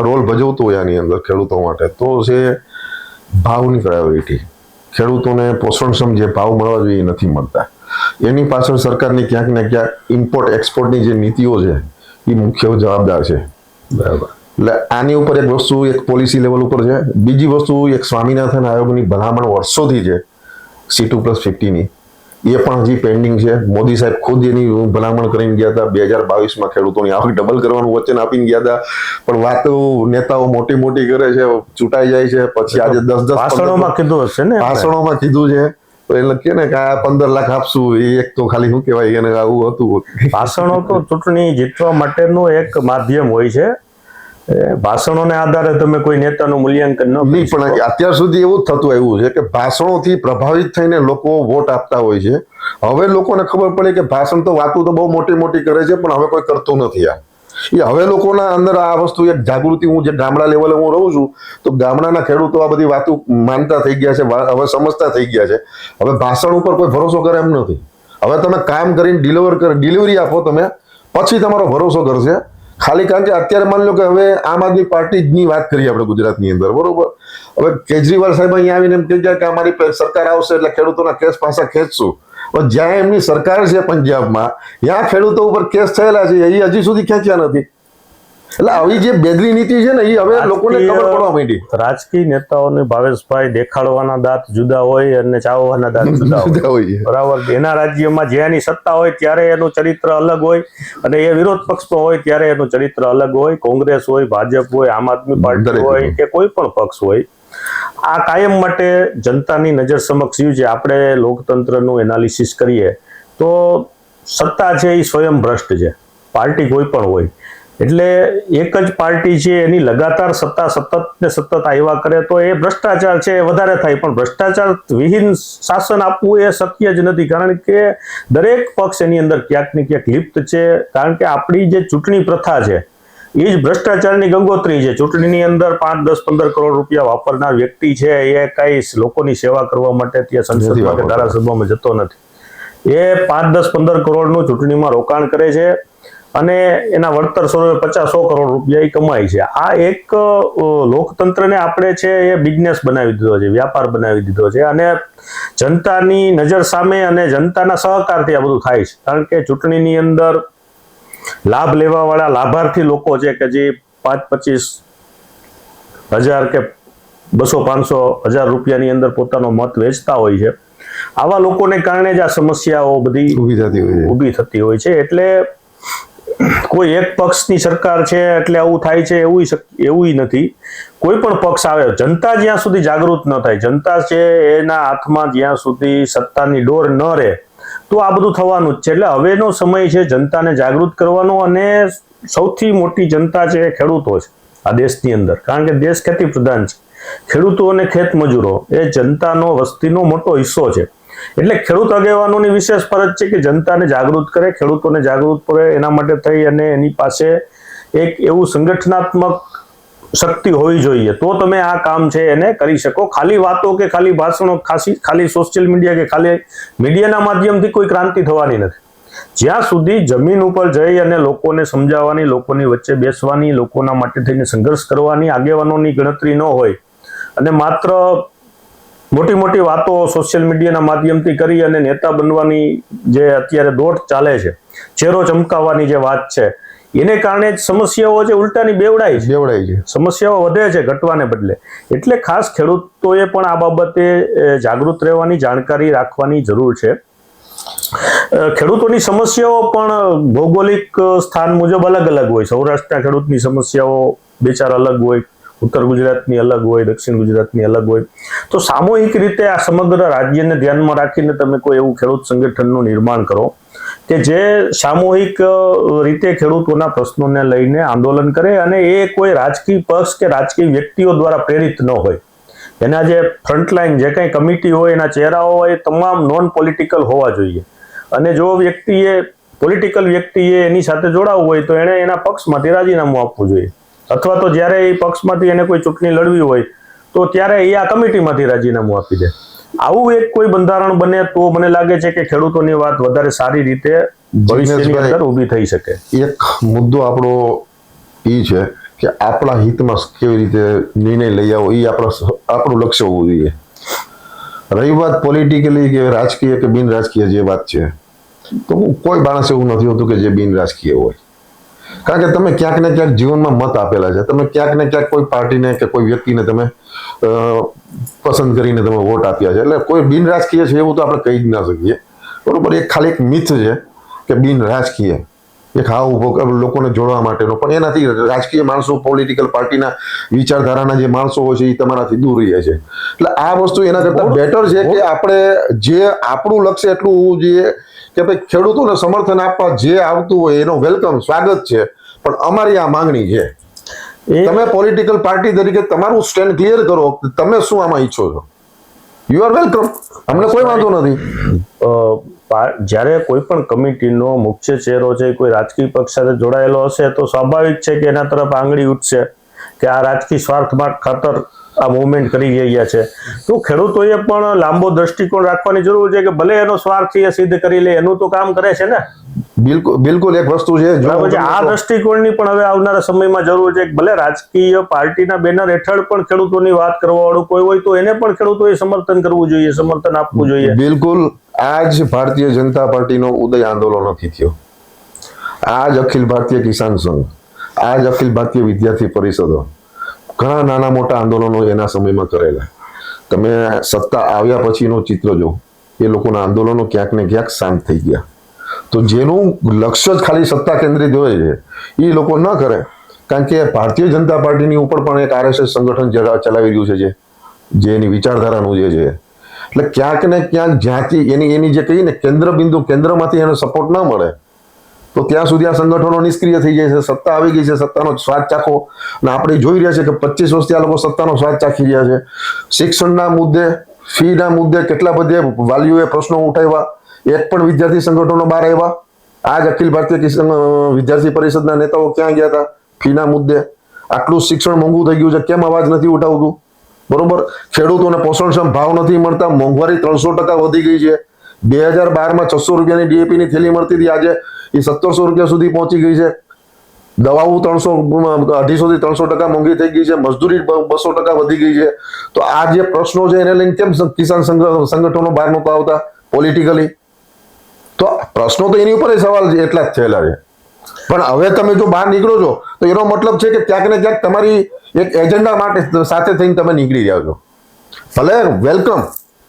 રોલ ભજવતો હોય આની અંદર ખેડૂતો માટે તો છે ભાવની પ્રાયોરિટી. ખેડૂતોને પોષણક્ષમ જે ભાવ મળવા જોઈએ એ નથી મળતા. એની પાછળ સરકારની ક્યાંક ને ક્યાંક ઇમ્પોર્ટ એક્સપોર્ટની જે નીતિઓ છે એ મુખ્ય જવાબદાર છે. બરાબર. એટલે આની ઉપર એક વસ્તુ એક પોલિસી લેવલ ઉપર છે. બીજી વસ્તુ એક સ્વામિનાથન આયોગની ભલામણ વર્ષોથી છે C2+50ની, એ પણ હજી પેન્ડિંગ છે. મોદી સાહેબ ખુદ એની ભલામણ કરીને ગયા હતા. 2022માં ખેડૂતોની આવક ડબલ કરવાનું વચન આપીને ગયા હતા, પણ વાતો નેતાઓ મોટી મોટી કરે છે, ચૂંટાઈ જાય છે, પછી આજે 10-10 ભાષણોમાં કીધું હશે ને, ભાષણોમાં કીધું છે. તો એ લખીએ ને કે આ 15 લાખ આપશું, એ એક તો ખાલી શું કહેવાય એને આવું હતું. ભાષણો તો ચૂંટણી જીતવા માટેનું એક માધ્યમ હોય છે. ભાષણોને આધારે તમે કોઈ નેતાનું મૂલ્યાંકન ન કરી નહીં, પણ અત્યાર સુધી એવું જ થતું આવ્યું છે કે ભાષણોથી પ્રભાવિત થઈને લોકો વોટ આપતા હોય છે. હવે લોકોને ખબર પડે કે ભાષણ તો વાતો તો બહુ મોટી મોટી કરે છે, પણ હવે કોઈ કરતું નથી. એ હવે લોકોના અંદર આ વસ્તુ એક જાગૃતિ, હું જે ગામડા લેવલે હું રહું છું, તો ગામડાના ખેડૂતો આ બધી વાતો માનતા થઈ ગયા છે, હવે સમજતા થઈ ગયા છે. હવે ભાષણ ઉપર કોઈ ભરોસો કરે એમ નથી. હવે તમે કામ કરીને ડિલિવરી આપો તમે, પછી તમારો ભરોસો કરશે. ખાલી કારણ કે અત્યારે માની લો કે હવે આમ આદમી પાર્ટીની વાત કરીએ આપણે ગુજરાતની અંદર, બરોબર. હવે કેજરીવાલ સાહેબ અહીંયા આવીને એમ કહી ગયા કે અમારી સરકાર આવશે એટલે ખેડૂતોના કેસ પાછા ખેંચશું. પણ જ્યાં એમની સરકાર છે પંજાબમાં, ત્યાં ખેડૂતો ઉપર કેસ થયેલા છે, એ હજી સુધી ખેંચ્યા નથી. એટલે આવી જે બેદરી નીતિ છે ને, એ હવે લોકોને ખબર પડવા માંડી. રાજકીય નેતાઓને ભાવેશભાઈ દેખાડવાના દાંત જુદા હોય અને ચાવવાના દાંત જુદા હોય. બરાબર. એના રાજ્યમાં જ્યાંની સત્તા હોય ત્યારે એનું ચરિત્ર અલગ હોય, અને એ વિરોધ પક્ષમાં હોય ત્યારે એનું ચરિત્ર અલગ હોય. કોંગ્રેસ હોય, ભાજપ હોય, આમ આદમી પાર્ટી હોય કે કોઈ પણ પક્ષ હોય, આ કાયમ માટે જનતાની નજર સમક્ષ રહ્યું છે. આપણે લોકતંત્રનું એનાલિસિસ કરીએ તો સત્તા છે એ સ્વયં ભ્રષ્ટ છે. પાર્ટી કોઈ પણ હોય, એટલે એક જ પાર્ટી છે એની લગાતાર સત્તા સતત આવ્યા કરે તો એ ભ્રષ્ટાચાર છે એ વધારે થાય. પણ ભ્રષ્ટાચાર વિહીન શાસન આપવું એ શક્ય જ નથી, કારણ કે દરેક પક્ષ એની અંદર ક્યાંક ને ક્યાંક લિપ્ત છે. કારણ કે આપણી જે ચૂંટણી પ્રથા છે એ જ ભ્રષ્ટાચારની ગંગોત્રી છે. ચૂંટણીની અંદર 5, 10, 15 કરોડ રૂપિયા વાપરનાર વ્યક્તિ છે એ કઈ લોકોની સેવા કરવા માટે ત્યાં સંસદમાં કે ધારાસભામાં જતો નથી. એ 5, 10, 15 કરોડનું ચૂંટણીમાં રોકાણ કરે છે અને એના વળતર સ્વરૂપે 50-100 કરોડ રૂપિયા એ કમાય છે. આ એક લોકતંત્રને આપણે છે એ બિઝનેસ બનાવી દીધો છે, વ્યાપાર બનાવી દીધો છે, અને જનતાની નજર સામે અને જનતાના સહકારથી આ બધું થાય છે. કારણ કે ચૂંટણીની અંદર લાભ લેવા વાળા લાભાર્થી લોકો છે કે જે 5-25 હજાર કે 200-500 હજાર રૂપિયાની અંદર પોતાનો મત વેચતા હોય છે. આવા લોકોને કારણે જ આ સમસ્યાઓ બધી ઊભી થતી હોય છે. એટલે કોઈ એક પક્ષની સરકાર છે એટલે આવું થાય છે એવું નથી. કોઈ પણ પક્ષ આવે, જનતા જ્યાં સુધી જાગૃત ન થાય, જનતા છે એના હાથમાં જ્યાં સુધી સત્તાની ડોર ન રહે, તો આ બધું થવાનું જ છે. એટલે હવેનો સમય છે જનતાને જાગૃત કરવાનો, અને સૌથી મોટી જનતા છે એ ખેડૂતો છે આ દેશની અંદર. કારણ કે દેશ ખેતી પ્રધાન છે. ખેડૂતો અને ખેત મજૂરો એ જનતાનો વસ્તીનો મોટો હિસ્સો છે. એટલે ખેડૂત આગેવાનોની વિશેષ ફરજ છે કે જનતાને જાગૃત કરે, ખેડૂતોને જાગૃત કરે. એના માટે થઈ અને એની પાસે એક એવું સંગઠનાત્મક શક્તિ હોવી જોઈએ, તો તમે આ કામ છે એને કરી શકો. ખાલી વાતો કે ખાલી ભાષણો, ખાલી સોશિયલ મીડિયા કે ખાલી મીડિયાના માધ્યમથી કોઈ ક્રાંતિ થવાની નથી. જ્યાં સુધી જમીન ઉપર જઈ અને લોકોને સમજાવવાની, લોકોની વચ્ચે બેસવાની, લોકોના માટે થઈને સંઘર્ષ કરવાની આગેવાનોની ગણતરી ન હોય, અને માત્ર મોટી મોટી વાતો સોશિયલ મીડિયાના માધ્યમથી કરી અને નેતા બનવાની જે અત્યારે દોડ ચાલે છે, ચહેરો ચમકાવવાની જે વાત છે, એને કારણે જ સમસ્યાઓ છે ઉલટાની બેવડાય છે. સમસ્યાઓ વધે છે ઘટવાને બદલે. એટલે ખાસ ખેડૂતોએ પણ આ બાબતે જાગૃત રહેવાની, જાણકારી રાખવાની જરૂર છે. ખેડૂતોની સમસ્યાઓ પણ ભૌગોલિક સ્થાન મુજબ અલગ અલગ હોય. સૌરાષ્ટ્રના ખેડૂતની સમસ્યાઓ 2-4 અલગ હોય, ઉત્તર ગુજરાતની અલગ હોય, દક્ષિણ ગુજરાતની અલગ હોય. તો સામૂહિક રીતે આ સમગ્ર રાજ્યને ધ્યાનમાં રાખીને તમે કોઈ એવું ખેડૂત સંગઠનનું નિર્માણ કરો કે જે સામૂહિક રીતે ખેડૂતોના પ્રશ્નોને લઈને આંદોલન કરે, અને એ કોઈ રાજકીય પક્ષ કે રાજકીય વ્યક્તિઓ દ્વારા પ્રેરિત ન હોય. એના જે ફ્રન્ટલાઈન જે કંઈ કમિટી હોય, એના ચહેરાઓ હોય, તમામ નોન પોલિટિકલ હોવા જોઈએ. અને જો પોલિટિકલ વ્યક્તિએ એની સાથે જોડાવવું હોય તો એણે એના પક્ષમાંથી રાજીનામું આપવું જોઈએ, અથવા તો જ્યારે એ પક્ષમાંથી એને કોઈ ચૂંટણી લડવી હોય તો ત્યારે એ આ કમિટીમાંથી રાજીનામું આપી દે. આવું એક કોઈ બંધારણ બને તો મને લાગે છે કે ખેડૂતોની વાત વધારે સારી રીતે ભવિષ્યની અંદર ઊભી થઈ શકે. એક મુદ્દો આપણો એ છે કે આપણા હિતમાં કેવી રીતે નિર્ણય લઈ આવો, એ આપણું લક્ષ્ય હોવું જોઈએ. રહી વાત પોલિટિકલી કે રાજકીય કે બિન રાજકીય જે વાત છે, તો કોઈ માણસ એવું નથી હોતું કે જે બિન રાજકીય હોય. કારણ કે તમે ક્યાંક ને ક્યાંક જીવનમાં મત આપેલા છે, તમે ક્યાંક ને ક્યાંક કોઈ પાર્ટીને કે કોઈ વ્યક્તિને તમે પસંદ કરીને તમે વોટ આપ્યા છે, એટલે કોઈ બિન રાજકીય છે એવું તો આપણે કહી જ ના શકીએ, બરોબર. એક ખાલી એક મિથ છે કે બિન રાજકીય, એક હાવ ઉભો લોકોને જોડવા માટેનો, પણ એનાથી રાજકીય માણસો, પોલિટિકલ પાર્ટીના વિચારધારાના જે માણસો હોય છે એ તમારાથી દૂર રહે છે. એટલે આ વસ્તુ એના કરતા બેટર છે કે આપણે જે આપણું લક્ષ્ય એટલું હોવું જોઈએ કે ભાઈ ખેડૂતોને સમર્થન આપવા જે આવતું હોય એનો વેલકમ, સ્વાગત છે, પણ અમારી આ માંગણી છે. તમે પોલિટિકલ પાર્ટી તરીકે તમારું સ્ટેન્ડ ક્લિયર કરો, તમે શું આમાં ઈચ્છો છો, યુ આર વેલકમ, અમને કોઈ વાંધો નથી. જ્યારે કોઈ પણ કમિટીનો મુખ્ય ચહેરો છે કોઈ રાજકીય પક્ષ સાથે જોડાયેલો હશે તો સ્વાભાવિક છે કે એના તરફ આંગળી ઉઠશે કે આ રાજકીય સ્વાર્થ ખાતર આ મુવમેન્ટ કરી રહ્યા છે. તો ખેડૂતોએ પણ લાંબો દ્રષ્ટિકોણ રાખવાની જરૂર છે કે ભલે એનો સ્વાર્થ એ સિદ્ધ કરી લે, એનું તો કામ કરે છે ને. બિલકુલ એક વસ્તુ છે, આ દ્રષ્ટિકોણની પણ હવે આવનારા સમયમાં જરૂર છે કે ભલે રાજકીય પાર્ટીના બેનર હેઠળ પણ ખેડૂતોની વાત કરવા વાળું કોઈ હોય તો એને પણ ખેડૂતોએ સમર્થન કરવું જોઈએ, સમર્થન આપવું જોઈએ. બિલકુલ. આજ ભારતીય જનતા પાર્ટીનો ઉદય આંદોલનથી થયો, આજ અખિલ ભારતીય કિસાન સંઘ, આજ અખિલ ભારતીય વિદ્યાર્થી પરિષદો, ઘણા નાના મોટા આંદોલનો એના સમયમાં કરેલા. તમે સત્તા આવ્યા પછીનો ચિત્ર જો, એ લોકોના આંદોલનો ક્યાંક ને ક્યાંક શાંત થઈ ગયા. તો જેનું લક્ષ્ય જ ખાલી સત્તા કેન્દ્રિત હોય છે એ લોકો ન કરે, કારણ કે ભારતીય જનતા પાર્ટીની ઉપર પણ એક RSS સંગઠન ચલાવી રહ્યું છે, જે એની વિચારધારાનું જે છે. એટલે ક્યાંક ને ક્યાંક જ્યાંથી એની જે કહીએ ને કેન્દ્ર બિંદુ, કેન્દ્રમાંથી એને સપોર્ટ ન મળે તો ત્યાં સુધી આ સંગઠનો નિષ્ક્રિય થઈ જાય છે. સત્તા આવી ગઈ છે, સત્તાનો સ્વાદ ચાખો, અને આપણે જોઈ રહ્યા છે કે 25 વર્ષથી આ લોકો સત્તાનો સ્વાદ ચાખી રહ્યા છે. શિક્ષણના મુદ્દે, ફીના મુદ્દે કેટલા બધે વાલીઓએ પ્રશ્નો ઉઠાવ્યા, એક પણ વિદ્યાર્થી સંગઠનો બહાર આવ્યા. આજ અખિલ ભારતીય વિદ્યાર્થી પરિષદના નેતાઓ ક્યાં ગયા હતા ફીના મુદ્દે? આટલું શિક્ષણ મોંઘું થઈ ગયું છે, કેમ અવાજ નથી ઉઠાવતું? બરોબર. ખેડૂતોને પોષણક્ષમ ભાવ નથી મળતા, મોંઘવારી 300% વધી ગઈ છે. 2012માં 600 રૂપિયાની DAP ની થેલી મળતી હતી, આજે એ 1700 રૂપિયા સુધી પહોંચી ગઈ છે. દવાઓ 250 થી 300% મોંઘી થઈ ગઈ છે, મજદૂરી 200% વધી ગઈ છે. તો આ જે પ્રશ્નો છે એને લઈને કેમ કિસાન સંગઠનો બહાર નહોતા આવતા પોલિટિકલી? તો પ્રશ્નો તો એની ઉપર સવાલ એટલા જ થયેલા છે. પણ હવે તમે જો બહાર નીકળો છો તો એનો મતલબ છે કે ક્યાંક ને ક્યાંક તમારી એક એજન્ડા માટે સાથે થઈને તમે નીકળી જાવ છો. ભલે વેલકમ,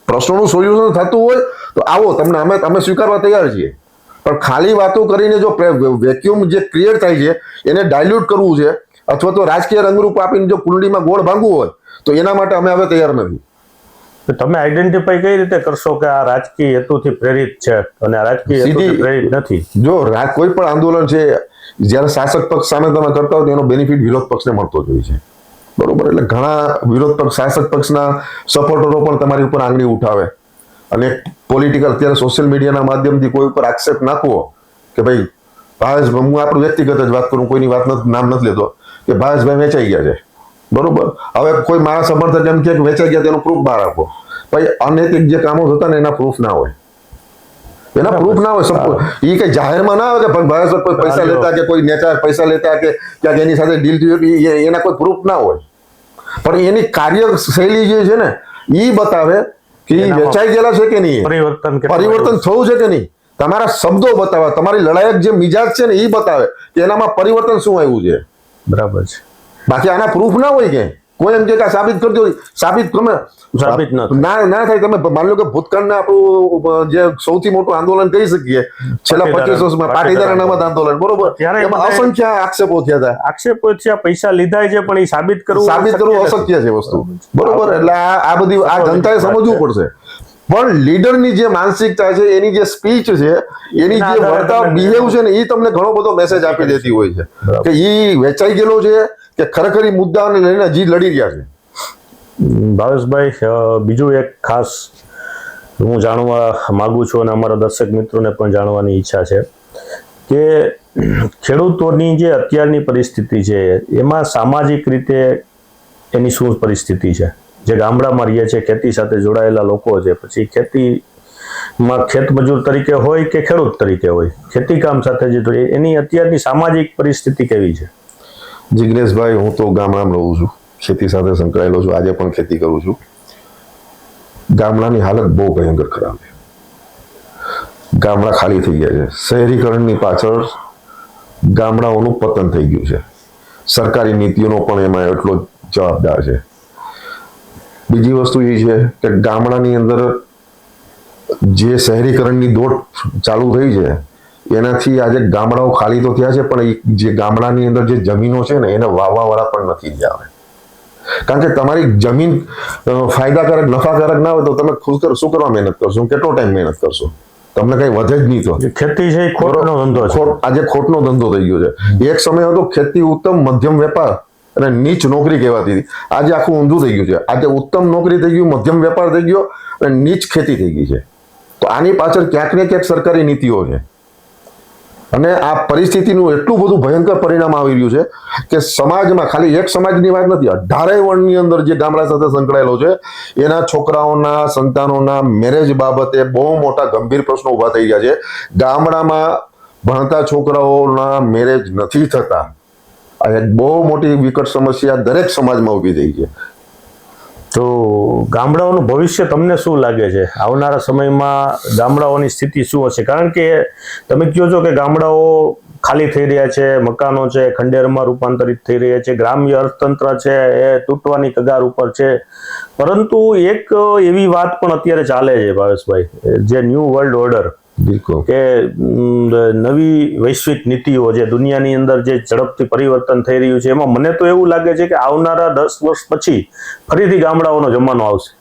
પ્રશ્નોનું સોલ્યુશન થતું હોય તો આવો, તમને અમે સ્વીકારવા તૈયાર છીએ, પણ ખાલી વાતો કરીને જો વેક્યુમ જે ક્રિએટ થાય છે એને ડાયલ્યુટ કરવું છે અથવા તો રાજકીય રંગરૂપ આપીને જો કુંડળીમાં ગોળ ભાંગવું હોય તો એના માટે અમે હવે તૈયાર નથી. તમે આઈડેન્ટિફાઈ કઈ રીતે કરશો કે આ રાજકીય હેતુથી પ્રેરિત છે અને આ રાજકીય હેતુથી પ્રેરિત નથી? જો કોઈ પણ આંદોલન છે જ્યારે શાસક પક્ષ સામે તમે કરતા હોય તો એનો બેનિફિટ વિરોધ પક્ષને મળતો જ હોય છે, બરોબર. એટલે ઘણા વિરોધ પક્ષ, શાસક પક્ષના સપોર્ટરો પણ તમારી ઉપર આંગળી ઉઠાવે, અને પોલિટિકલ અત્યારે સોશિયલ મીડિયાના માધ્યમથી કોઈ ઉપર આક્ષેપ નાખવો કે ભાઈ ભાવેશભાઈ, હું આપણું વ્યક્તિગત જ વાત કરું, કોઈની વાત નામ નથી લેતો, કે ભાવેશભાઈ વેચાઈ ગયા છે, બરોબર. હવે કોઈ મારા સમર્થક એમ કે વેચાઈ ગયા તેનો પ્રૂફ બહાર આપો. ભાઈ અનૈતિક જે કામો થતા ને એના પ્રૂફ ના હોય, એના પ્રૂફ ના હોય. એ કઈ જાહેરમાં ના આવે કે ભાવેશભાઈ પૈસા લેતા કે કોઈ નેતા પૈસા લેતા કે ક્યાંક એની સાથે ડીલ થયું, એના કોઈ પ્રૂફ ના હોય. પણ એની કાર્યશૈલી જે છે ને એ બતાવે કે વેચાઈ ગયેલા છે કે નહીં, પરિવર્તન થયું છે કે નહીં. તમારા શબ્દો બતાવે, તમારી લડાયક જે મિજાજ છે ને એ બતાવે કે એનામાં પરિવર્તન શું આવ્યું છે. બરાબર છે. બાકી આના પ્રૂફ ના હોય કે કોઈ એમ કે સાબિત કરજો, સાબિત ના થાય. તમે માની લો કે ભૂતકાળના આપણું જે સૌથી મોટું આંદોલન કહી શકીએ છેલ્લા 25 વર્ષમાં પાટીદાર અનામત આંદોલન, બરોબર. એમાં અસંખ્ય આક્ષેપો થયા, પૈસા લીધા છે પણ એ સાબિત કરવું અશક્ય છે વસ્તુ, બરોબર. એટલે આ બધી આ જનતાએ સમજવું પડશે. પણ લીડરની જે માનસિકતા છે, એની જે સ્પીચ છે, એની જે વર્તાવ, બિહેવ છે ને, એ તમને ઘણો બધો મેસેજ આપી દેતી હોય છે કે એ વેચાઈ ગયેલો છે કે ખરેખર મુદ્દાને લઈને હજી લડી રહ્યા છે. ભાવેશભાઈ, બીજું એક ખાસ હું જાણવા માંગુ છું અને અમારા દર્શક મિત્રોને પણ જાણવાની ઈચ્છા છે કે ખેડૂતોની જે અત્યારની પરિસ્થિતિ છે એમાં સામાજિક રીતે એની શું પરિસ્થિતિ છે? જે ગામડામાં રહીએ છે, ખેતી સાથે જોડાયેલા લોકો છે, પછી ખેતીમાં ખેતમજૂર તરીકે હોય કે ખેડૂત તરીકે હોય, ખેતી કામ સાથે જે જોડે, એની અત્યારની સામાજિક પરિસ્થિતિ કેવી છે? જિગ્નેશભાઈ, હું તો ગામડામાં રહું છું, ખેતી સાથે સંકળાયેલો છું, આજે પણ ખેતી કરું છું. ગામડાની હાલત બહુ ભયંકર ખરાબ છે. ગામડા ખાલી થઈ ગયા છે. શહેરીકરણની પાછળ ગામડાઓનું પતન થઈ ગયું છે. સરકારી નીતિઓનો પણ એમાં એટલો જ જવાબદાર છે. બીજી વસ્તુ એ છે કે ગામડાની અંદર જે શહેરીકરણની દોડ ચાલુ થઈ છે એનાથી આજે ગામડાઓ ખાલી તો થયા છે, પણ જે ગામડાની અંદર જે જમીનો છે ને એને વાવવા વાળા પણ નથી થયા હવે. કારણ કે તમારી જમીન ફાયદાકારક નફાકારક ના હોય તો તમે શું કરવા મહેનત કરશો, કેટલો ટાઈમ મહેનત કરશો, તમને કઈ વધે જ નહીં. તો ખેતી છે એ ખોટનો ધંધો છે. આજે ખોટનો ધંધો થઈ ગયો છે. એક સમય હતો ખેતી ઉત્તમ મધ્યમ વેપાર અને નીચ નોકરી કહેવાતી હતી. આજે આખું ઊંધું થઈ ગયું છે. આજે ઉત્તમ નોકરી થઈ ગયું, મધ્યમ વેપાર થઈ ગયો અને નીચ ખેતી થઈ ગઈ છે. તો આની પાછળ ક્યાંક ને ક્યાંક સરકારી નીતિઓ છે. અને આ પરિસ્થિતિનું એટલું બધું ભયંકર પરિણામ આવી રહ્યું છે કે સમાજમાં ખાલી એક સમાજની વાત નથી, 18 વર્ણની અંદર જે ગામડા સાથે સંકળાયેલો છે એના છોકરાઓના સંતાનોના મેરેજ બાબતે બહુ મોટા ગંભીર પ્રશ્નો ઉભા થઈ ગયા છે. ગામડામાં ભણતા છોકરાઓના મેરેજ નથી થતા. આ એક બહુ મોટી વિકટ સમસ્યા દરેક સમાજમાં ઊભી થઈ છે. તો ગામડાઓનું ભવિષ્ય તમને શું લાગે છે? આવનારા સમયમાં ગામડાઓની સ્થિતિ શું હશે? કારણ કે તમે કહો છો કે ગામડાઓ ખાલી થઈ રહ્યા છે, મકાનો છે ખંડેરમાં રૂપાંતરિત થઈ રહ્યા છે, ગ્રામ્ય અર્થતંત્ર છે એ તૂટવાની કગાર ઉપર છે. પરંતુ એક એવી વાત પણ અત્યારે ચાલે છે ભાવેશભાઈ, જે ન્યૂ વર્લ્ડ ઓર્ડર, બિલકુલ, કે નવી વૈશ્વિક નીતિઓ જે દુનિયાની અંદર જે ઝડપથી પરિવર્તન થઈ રહ્યું છે, એમાં મને તો એવું લાગે છે કે આવનારા 10 વર્ષ પછી ફરીથી ગામડાઓનો જમાનો આવશે.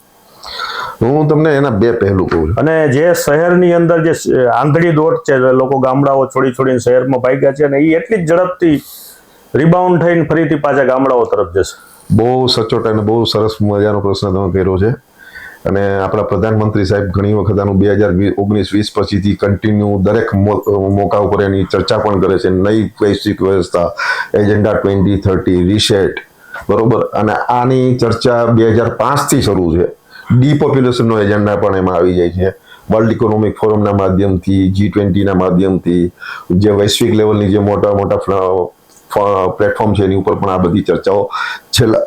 હું તમને એના બે પહેલું કહું છું. અને જે શહેરની અંદર જે આંધળી દોડ છે, લોકો ગામડાઓ છોડીને શહેરમાં ભાગ્યા છે, અને એ એટલી જ ઝડપથી રિબાઉન્ડ થઈને ફરીથી પાછા ગામડાઓ તરફ જશે. બહુ સચોટ અને બહુ સરસ મજાનો પ્રશ્ન તમે કર્યો છે. અને આપણા પ્રધાનમંત્રી સાહેબ ઘણી વખત આનું 2019-20 પછીથી કન્ટિન્યુ દરેક મોકા ઉપર એની ચર્ચા પણ કરે છે. નવી વૈશ્વિક વ્યવસ્થા, એજન્ડા 2030, રીસેટ, બરોબર. અને આની ચર્ચા 2005થી શરૂ છે. ડીપોપ્યુલેશનનો એજન્ડા પણ એમાં આવી જાય છે. વર્લ્ડ ઇકોનોમિક ફોરમના માધ્યમથી, G20ના માધ્યમથી, જે વૈશ્વિક લેવલની જે મોટા પ્લેટફોર્મ છે એની ઉપર પણ આ બધી ચર્ચાઓ છેલ્લા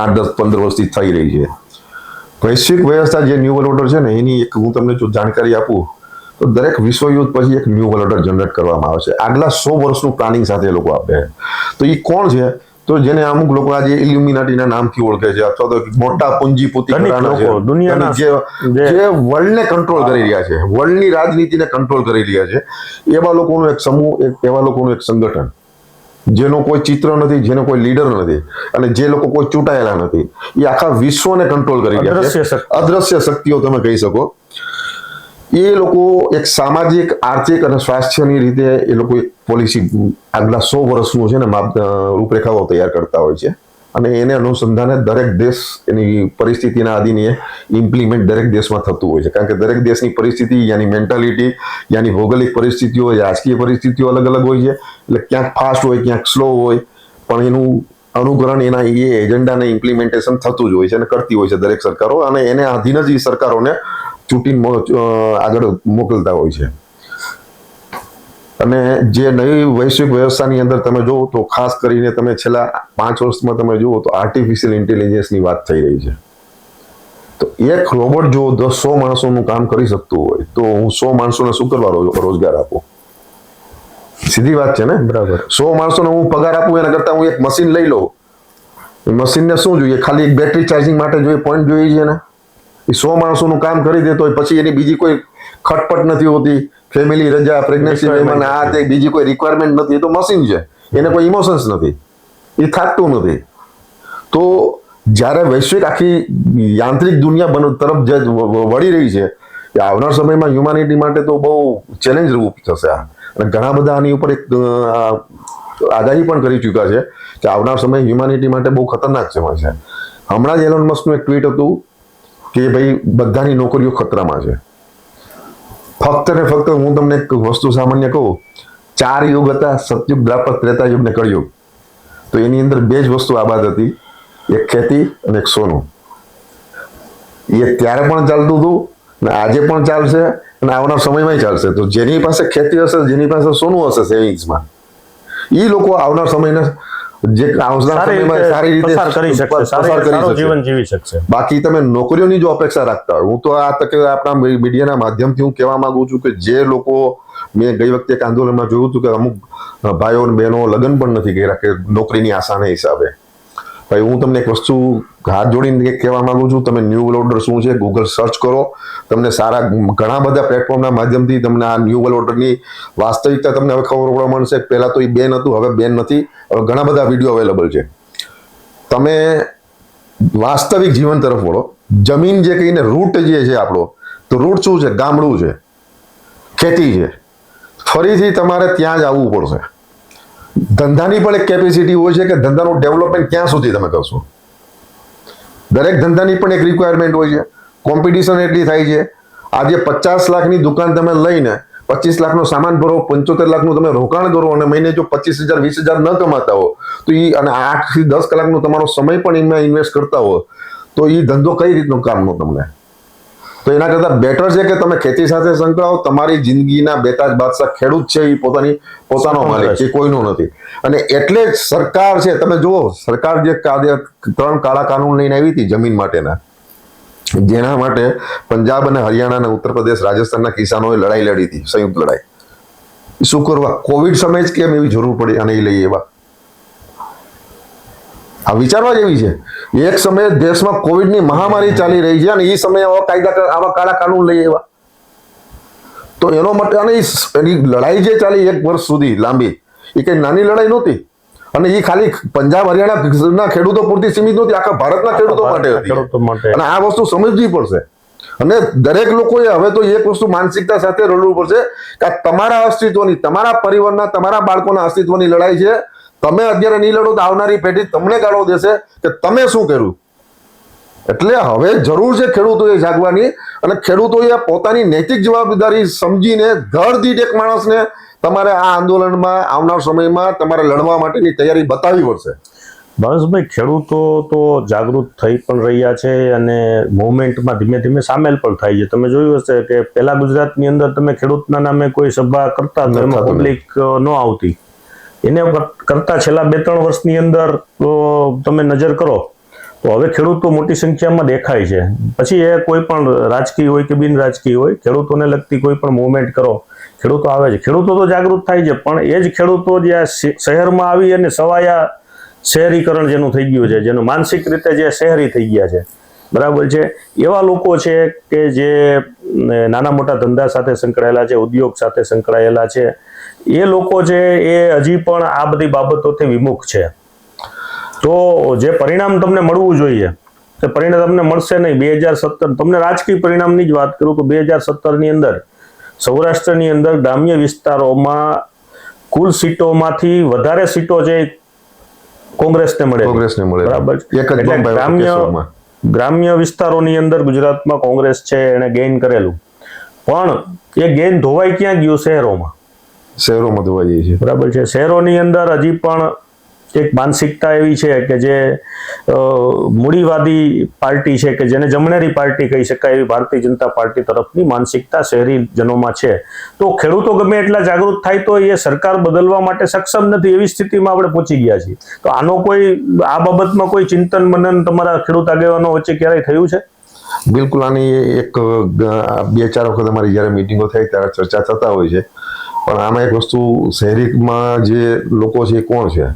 8-10-15 વર્ષથી થઈ રહી છે. વૈશ્વિક વ્યવસ્થા જે ન્યૂ વર્લ્ડ ઓર્ડર છે ને, એની એક હું તમને જો જાણકારી આપું તો દરેક વિશ્વયુદ્ધ પછી એક ન્યૂ વર્લ્ડ ઓર્ડર જનરેટ કરવામાં આવે છે. આગલા 100 વર્ષનું પ્લાનિંગ સાથે એ લોકો આપે. તો એ કોણ છે? તો જેને અમુક લોકો આજે ઇલ્યુમિનાટીના નામથી ઓળખે છે, અથવા તો મોટા પૂંજીપતિ ઘરાના છે, દુનિયાના જે વર્લ્ડને કંટ્રોલ કરી રહ્યા છે, વર્લ્ડની રાજનીતિને કંટ્રોલ કરી રહ્યા છે, એવા લોકોનું એક સમૂહ, એવા લોકોનું એક સંગઠન, જેનો કોઈ ચિત્ર નથી, જેનો કોઈ લીડર નથી, અને જે લોકો કોઈ ચૂંટાયેલા નથી, એ આખા વિશ્વને કંટ્રોલ કરી રહ્યા છે. અદ્રશ્ય શક્તિઓ તમે કહી શકો. એ લોકો એક સામાજિક, આર્થિક અને સ્વાસ્થ્યની રીતે એ લોકો એક પોલિસી આગલા 100 વર્ષનું છે ને રૂપરેખાઓ તૈયાર કરતા હોય છે. અને એને અનુસંધાને દરેક દેશ એની પરિસ્થિતિના આધીને ઇમ્પ્લિમેન્ટ દરેક દેશમાં થતું હોય છે. કારણ કે દરેક દેશની પરિસ્થિતિ, યાની મેન્ટાલિટી, યાની ભૌગોલિક પરિસ્થિતિઓ, રાજકીય પરિસ્થિતિઓ અલગ અલગ હોય છે. એટલે ક્યાંક ફાસ્ટ હોય, ક્યાંક સ્લો હોય, પણ એનું અનુકરણ, એના એ એજન્ડાને ઇમ્પ્લિમેન્ટેશન થતું જ હોય છે અને કરતી હોય છે દરેક સરકારો. અને એને આધીન જ એ સરકારોને ચૂંટીને આગળ મોકલતા હોય છે. અને જે નવી વૈશ્વિક વ્યવસ્થાની અંદર તમે જુઓ તો ખાસ કરીને તમે છેલ્લા 5 વર્ષમાં તમે જુઓ તો આર્ટિફિશિયલ ઇન્ટેલિજન્સની વાત થઈ રહી છે. તો એક રોબોટ જો 100 માણસોનું કામ કરી શકતું હોય તો હું 100 માણસોને શું કરવા રોજગાર આપું? સીધી વાત છે ને, બરાબર. 100 માણસોને હું પગાર આપું એના કરતા હું એક મશીન લઈ લઉં. મશીનને શું જોઈએ? ખાલી એક બેટરી ચાર્જિંગ માટે જોઈએ, પોઈન્ટ જોઈએ છે ને. એ 100 માણસોનું કામ કરી દેતો હોય, પછી એની બીજી કોઈ ખટપટ નથી હોતી. ફેમિલી રજા, પ્રેગ્નન્સી, આ તે બીજી કોઈ રિક્વાયરમેન્ટ નથી. એ તો મશીન છે, એને કોઈ ઇમોશન્સ નથી, એ થાકતું નથી. તો જ્યારે વૈશ્વિક આખી યાંત્રિક દુનિયા તરફ જે વળી રહી છે, એ આવનાર સમયમાં હ્યુમેનિટી માટે તો બહુ ચેલેન્જ રૂપ થશે. અને ઘણા બધા આની ઉપર એક આગાહી પણ કરી ચૂક્યા છે કે આવનાર સમય હ્યુમેનિટી માટે બહુ ખતરનાક સમય છે. હમણાં જ એલોન મસ્કનું એક ટ્વીટ હતું કે ભાઈ બધાની નોકરીઓ ખતરામાં છે. ફક્ત ને ફક્ત હું તમને એક વસ્તુ સામાન્ય કહું, 4 યુગ હતા: સતયુગ, દ્વાપર, ત્રેતા યુગ ને કળયુગ. તો એની અંદર 2 જ વસ્તુ આબાદ હતી, એક ખેતી અને એક સોનું. એ ત્યારે પણ ચાલતું હતું ને આજે પણ ચાલશે અને આવનાર સમયમાં ચાલશે. તો જેની પાસે ખેતી હશે, જેની પાસે સોનું હશે સેવિંગ્સમાં, એ લોકો આવનાર સમયને જે આવનાર સમયમાં સારી રીતે પસાર કરી જીવન જીવી શકશે. બાકી તમે નોકરીઓની જો અપેક્ષા રાખતા હોય, હું તો આ તકે આપણા મીડિયાના માધ્યમથી હું કહેવા માંગુ છું કે જે લોકો મેં ગઈ વખતે એક આંદોલનમાં જોયું હતું કે અમુક ભાઈઓ અને બહેનો લગ્ન પણ નથી કર્યા કે નોકરીની આશાના હિસાબે. ભાઈ હું તમને એક વસ્તુ હાથ જોડીને કહેવા માંગુ છું, તમે ન્યૂ વર્લ્ડ ઓર્ડર શું છે ગૂગલ સર્ચ કરો, તમને સારા ઘણા બધા પ્લેટફોર્મના માધ્યમથી તમને આ ન્યૂ વર્લ્ડ ઓર્ડરની વાસ્તવિકતા તમને હવે ખબર પડવા મળશે. પહેલા તો એ બેન હતું, હવે બેન નથી, હવે ઘણા બધા વિડીયો અવેલેબલ છે. તમે વાસ્તવિક જીવન તરફ વળો. જમીન જે કહીને રૂટ જે છે આપણો, તો રૂટ શું છે? ગામડું છે, ખેતી છે. ફરીથી તમારે ત્યાં જ આવવું પડશે. ધંધાની પણ એક કેપેસિટી હોય છે કે ધંધાનું ડેવલપમેન્ટ ક્યાં સુધી તમે કરશો. દરેક ધંધાની પણ એક રિક્વાયરમેન્ટ હોય છે. કોમ્પિટિશન એટલી થાય છે. આજે 50 લાખની દુકાન તમે લઈને 25 લાખનો સામાન ભરો, 75 લાખનું તમે રોકાણ કરો અને મહિને જો 25,000 20,000 ન કમાતા હો તો એ, અને 8 થી 10 કલાકનો તમારો સમય પણ એમાં ઇન્વેસ્ટ કરતા હો તો એ ધંધો કઈ રીતનો કામનો તમને? તો એના કરતાં બેટર છે કે તમે ખેતી સાથે સંકળાવો. તમારી જિંદગીના બેતાજ બાદશાહ ખેડૂત છે, એ પોતાનો માલિક છે, કોઈનો નથી. અને એટલે જ સરકાર છે, તમે જુઓ સરકાર જે 3 કાળા કાનૂન લઈને આવી હતી જમીન માટેના, જેના માટે પંજાબ અને હરિયાણા અને ઉત્તર પ્રદેશ રાજસ્થાનના કિસાનોએ લડાઈ લડી હતી, સંયુક્ત લડાઈ. શું કરવા? કોવિડ સમયે જ કેમ એવી જરૂર પડી અને એ લઈ એવા? આ વિચારવા જેવી છે. એક સમયે દેશમાં કોવિડની મહામારી ચાલી રહી છે અને એ સમયે આવા કાળા કાનૂન લઈ એવા. તો એનો માટે, અને એની લડાઈ જે ચાલી 1 વર્ષ સુધી લાંબી, એ કઈ નાની લડાઈ નહોતી. અને એ ખાલી પંજાબ હરિયાણાના ખેડૂતો પૂરતી સીમિત નહોતી, આખા ભારતના ખેડૂતો માટે. અને આ વસ્તુ સમજવી પડશે. અને દરેક લોકોએ હવે તો એક વસ્તુ માનસિકતા સાથે રડવું પડશે કે તમારા અસ્તિત્વની, તમારા પરિવારના, તમારા બાળકોના અસ્તિત્વની લડાઈ છે. તમે અત્યારે નહીં લડો તો આવનારી પેઢી તમને ગાળો દેશે કે તમે શું કર્યું. એટલે હવે જરૂર છે ખેડૂતોએ જાગવાની, અને ખેડૂતોએ પોતાની નૈતિક જવાબદારી સમજીને ધડ દીઠ એક માણસને તમારે આ આંદોલનમાં આવનાર સમયમાં તમારે લડવા માટેની તૈયારી બતાવવી પડશે. ભાઈ, ખેડૂતો તો જાગૃત થઈ પણ રહ્યા છે અને મૂવમેન્ટમાં ધીમે ધીમે સામેલ પણ થાય છે. તમે જોયું હશે કે પહેલા ગુજરાતની અંદર તમે ખેડૂતના નામે કોઈ સભા કરતા તો એમાં પબ્લિક ન આવતી. એને કરતા છેલ્લા 2-3 વર્ષની અંદર તમે નજર કરો તો હવે ખેડૂતો મોટી સંખ્યામાં દેખાય છે. પછી એ કોઈ પણ રાજકીય હોય કે બિન રાજકીય હોય, ખેડૂતોને લગતી કોઈ પણ મૂવમેન્ટ કરો, ખેડૂતો આવે છે. ખેડૂતો તો જાગૃત થાય છે, પણ એ જ ખેડૂતો જે શહેરમાં આવી અને સવાયા શહેરીકરણ જેનું થઈ ગયું છે, જેનું માનસિક રીતે જે શહેરી થઈ ગયા છે, બરાબર છે, એવા લોકો છે કે જે નાના મોટા ધંધા સાથે સંકળાયેલા છે, ઉદ્યોગ સાથે સંકળાયેલા છે, એ લોકો છે એ હજી પણ આ બધી બાબતોથી વિમુખ છે. તો જે પરિણામ તમને મળવું જોઈએ તે પરિણામ તમને મળશે નહીં. 2017, તમને રાજકીય પરિણામની જ વાત કરું તો 2017ની અંદર સૌરાષ્ટ્રની અંદર ગ્રામ્ય વિસ્તારોમાં કુલ સીટોમાંથી વધારે સીટો છે કોંગ્રેસને મળે. બરાબર. એટલે ગ્રામ્ય વિસ્તારોની અંદર ગુજરાતમાં કોંગ્રેસ છે એને ગેઇન કરેલું, પણ એ ગેઇન ધોવાઈ ક્યાં ગયું? શહેરોમાં ધોવાઈ જાય છે. બરાબર છે. શહેરોની અંદર હજી પણ એક માનસિકતા એવી છે કે જે મૂડીવાદી પાર્ટી છે, કે જેને જમણેરી પાર્ટી કહી શકાય એવી ભારતીય જનતા પાર્ટી તરફની માનસિકતા શહેરીજનોમાં છે. તો ખેડૂતો ગમે એટલા જાગૃત થાય તો એ સરકાર બદલવા માટે સક્ષમ નથી, એવી સ્થિતિમાં આપણે પહોંચી ગયા છીએ. તો આનો કોઈ, આ બાબતમાં કોઈ ચિંતન મનન તમારા ખેડૂત આગેવાનો વચ્ચે ક્યારેય થયું છે? બિલકુલ. આની એક 2-4 વખત અમારી જ્યારે મિટિંગો થાય ત્યારે ચર્ચા થતા હોય છે. પણ આમાં એક વસ્તુ, શહેરીમાં જે લોકો છે એ કોણ છે?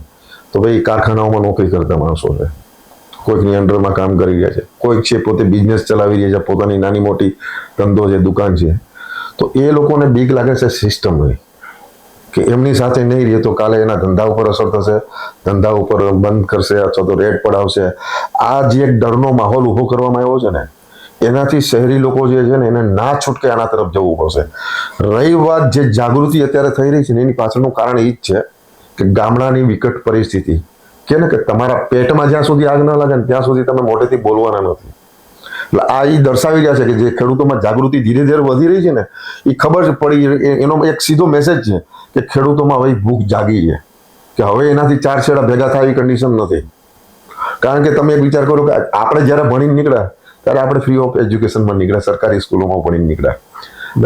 તો ભાઈ કારખાનાઓમાં નોકરી કરતા માણસો છે, કોઈકની અંડરમાં કામ કરી રહ્યા છે, કોઈક છે પોતે બિઝનેસ ચલાવી રહ્યા છે, પોતાની નાની મોટી ધંધો છે, દુકાન છે. તો એ લોકોને બીક લાગે છે સિસ્ટમની, કે એમની સાથે નહીં રહે તો કાલે એના ધંધા ઉપર અસર થશે, ધંધા ઉપર બંધ કરશે અથવા તો રેડ પડાવશે. આ જે એક ડરનો માહોલ ઊભો કરવામાં આવ્યો છે ને, એનાથી શહેરી લોકો જે છે ને એને ના છૂટકે આના તરફ જવું પડશે. રહી વાત જે જાગૃતિ અત્યારે થઈ રહી છે ને, એની પાછળનું કારણ એ જ છે કે ગામડાની વિકટ પરિસ્થિતિ, કે ને કે તમારા પેટમાં જ્યાં સુધી આગ ન લાગે ને ત્યાં સુધી તમે મોઢેથી બોલવાના નથી. એટલે આ એ દર્શાવી રહ્યા છે કે જે ખેડૂતોમાં જાગૃતિ ધીરે ધીરે વધી રહી છે ને, એ ખબર પડી, એનો એક સીધો મેસેજ છે કે ખેડૂતોમાં હવે ભૂખ જાગી છે, કે હવે એનાથી 4 છેડા ભેગા થાય એવી કન્ડિશન નથી. કારણ કે તમે એક વિચાર કરો કે આપણે જ્યારે ભણીને નીકળ્યા ત્યારે આપણે ફ્રી ઓફ એજ્યુકેશનમાં નીકળ્યા, સરકારી સ્કૂલોમાં ભણીને નીકળ્યા.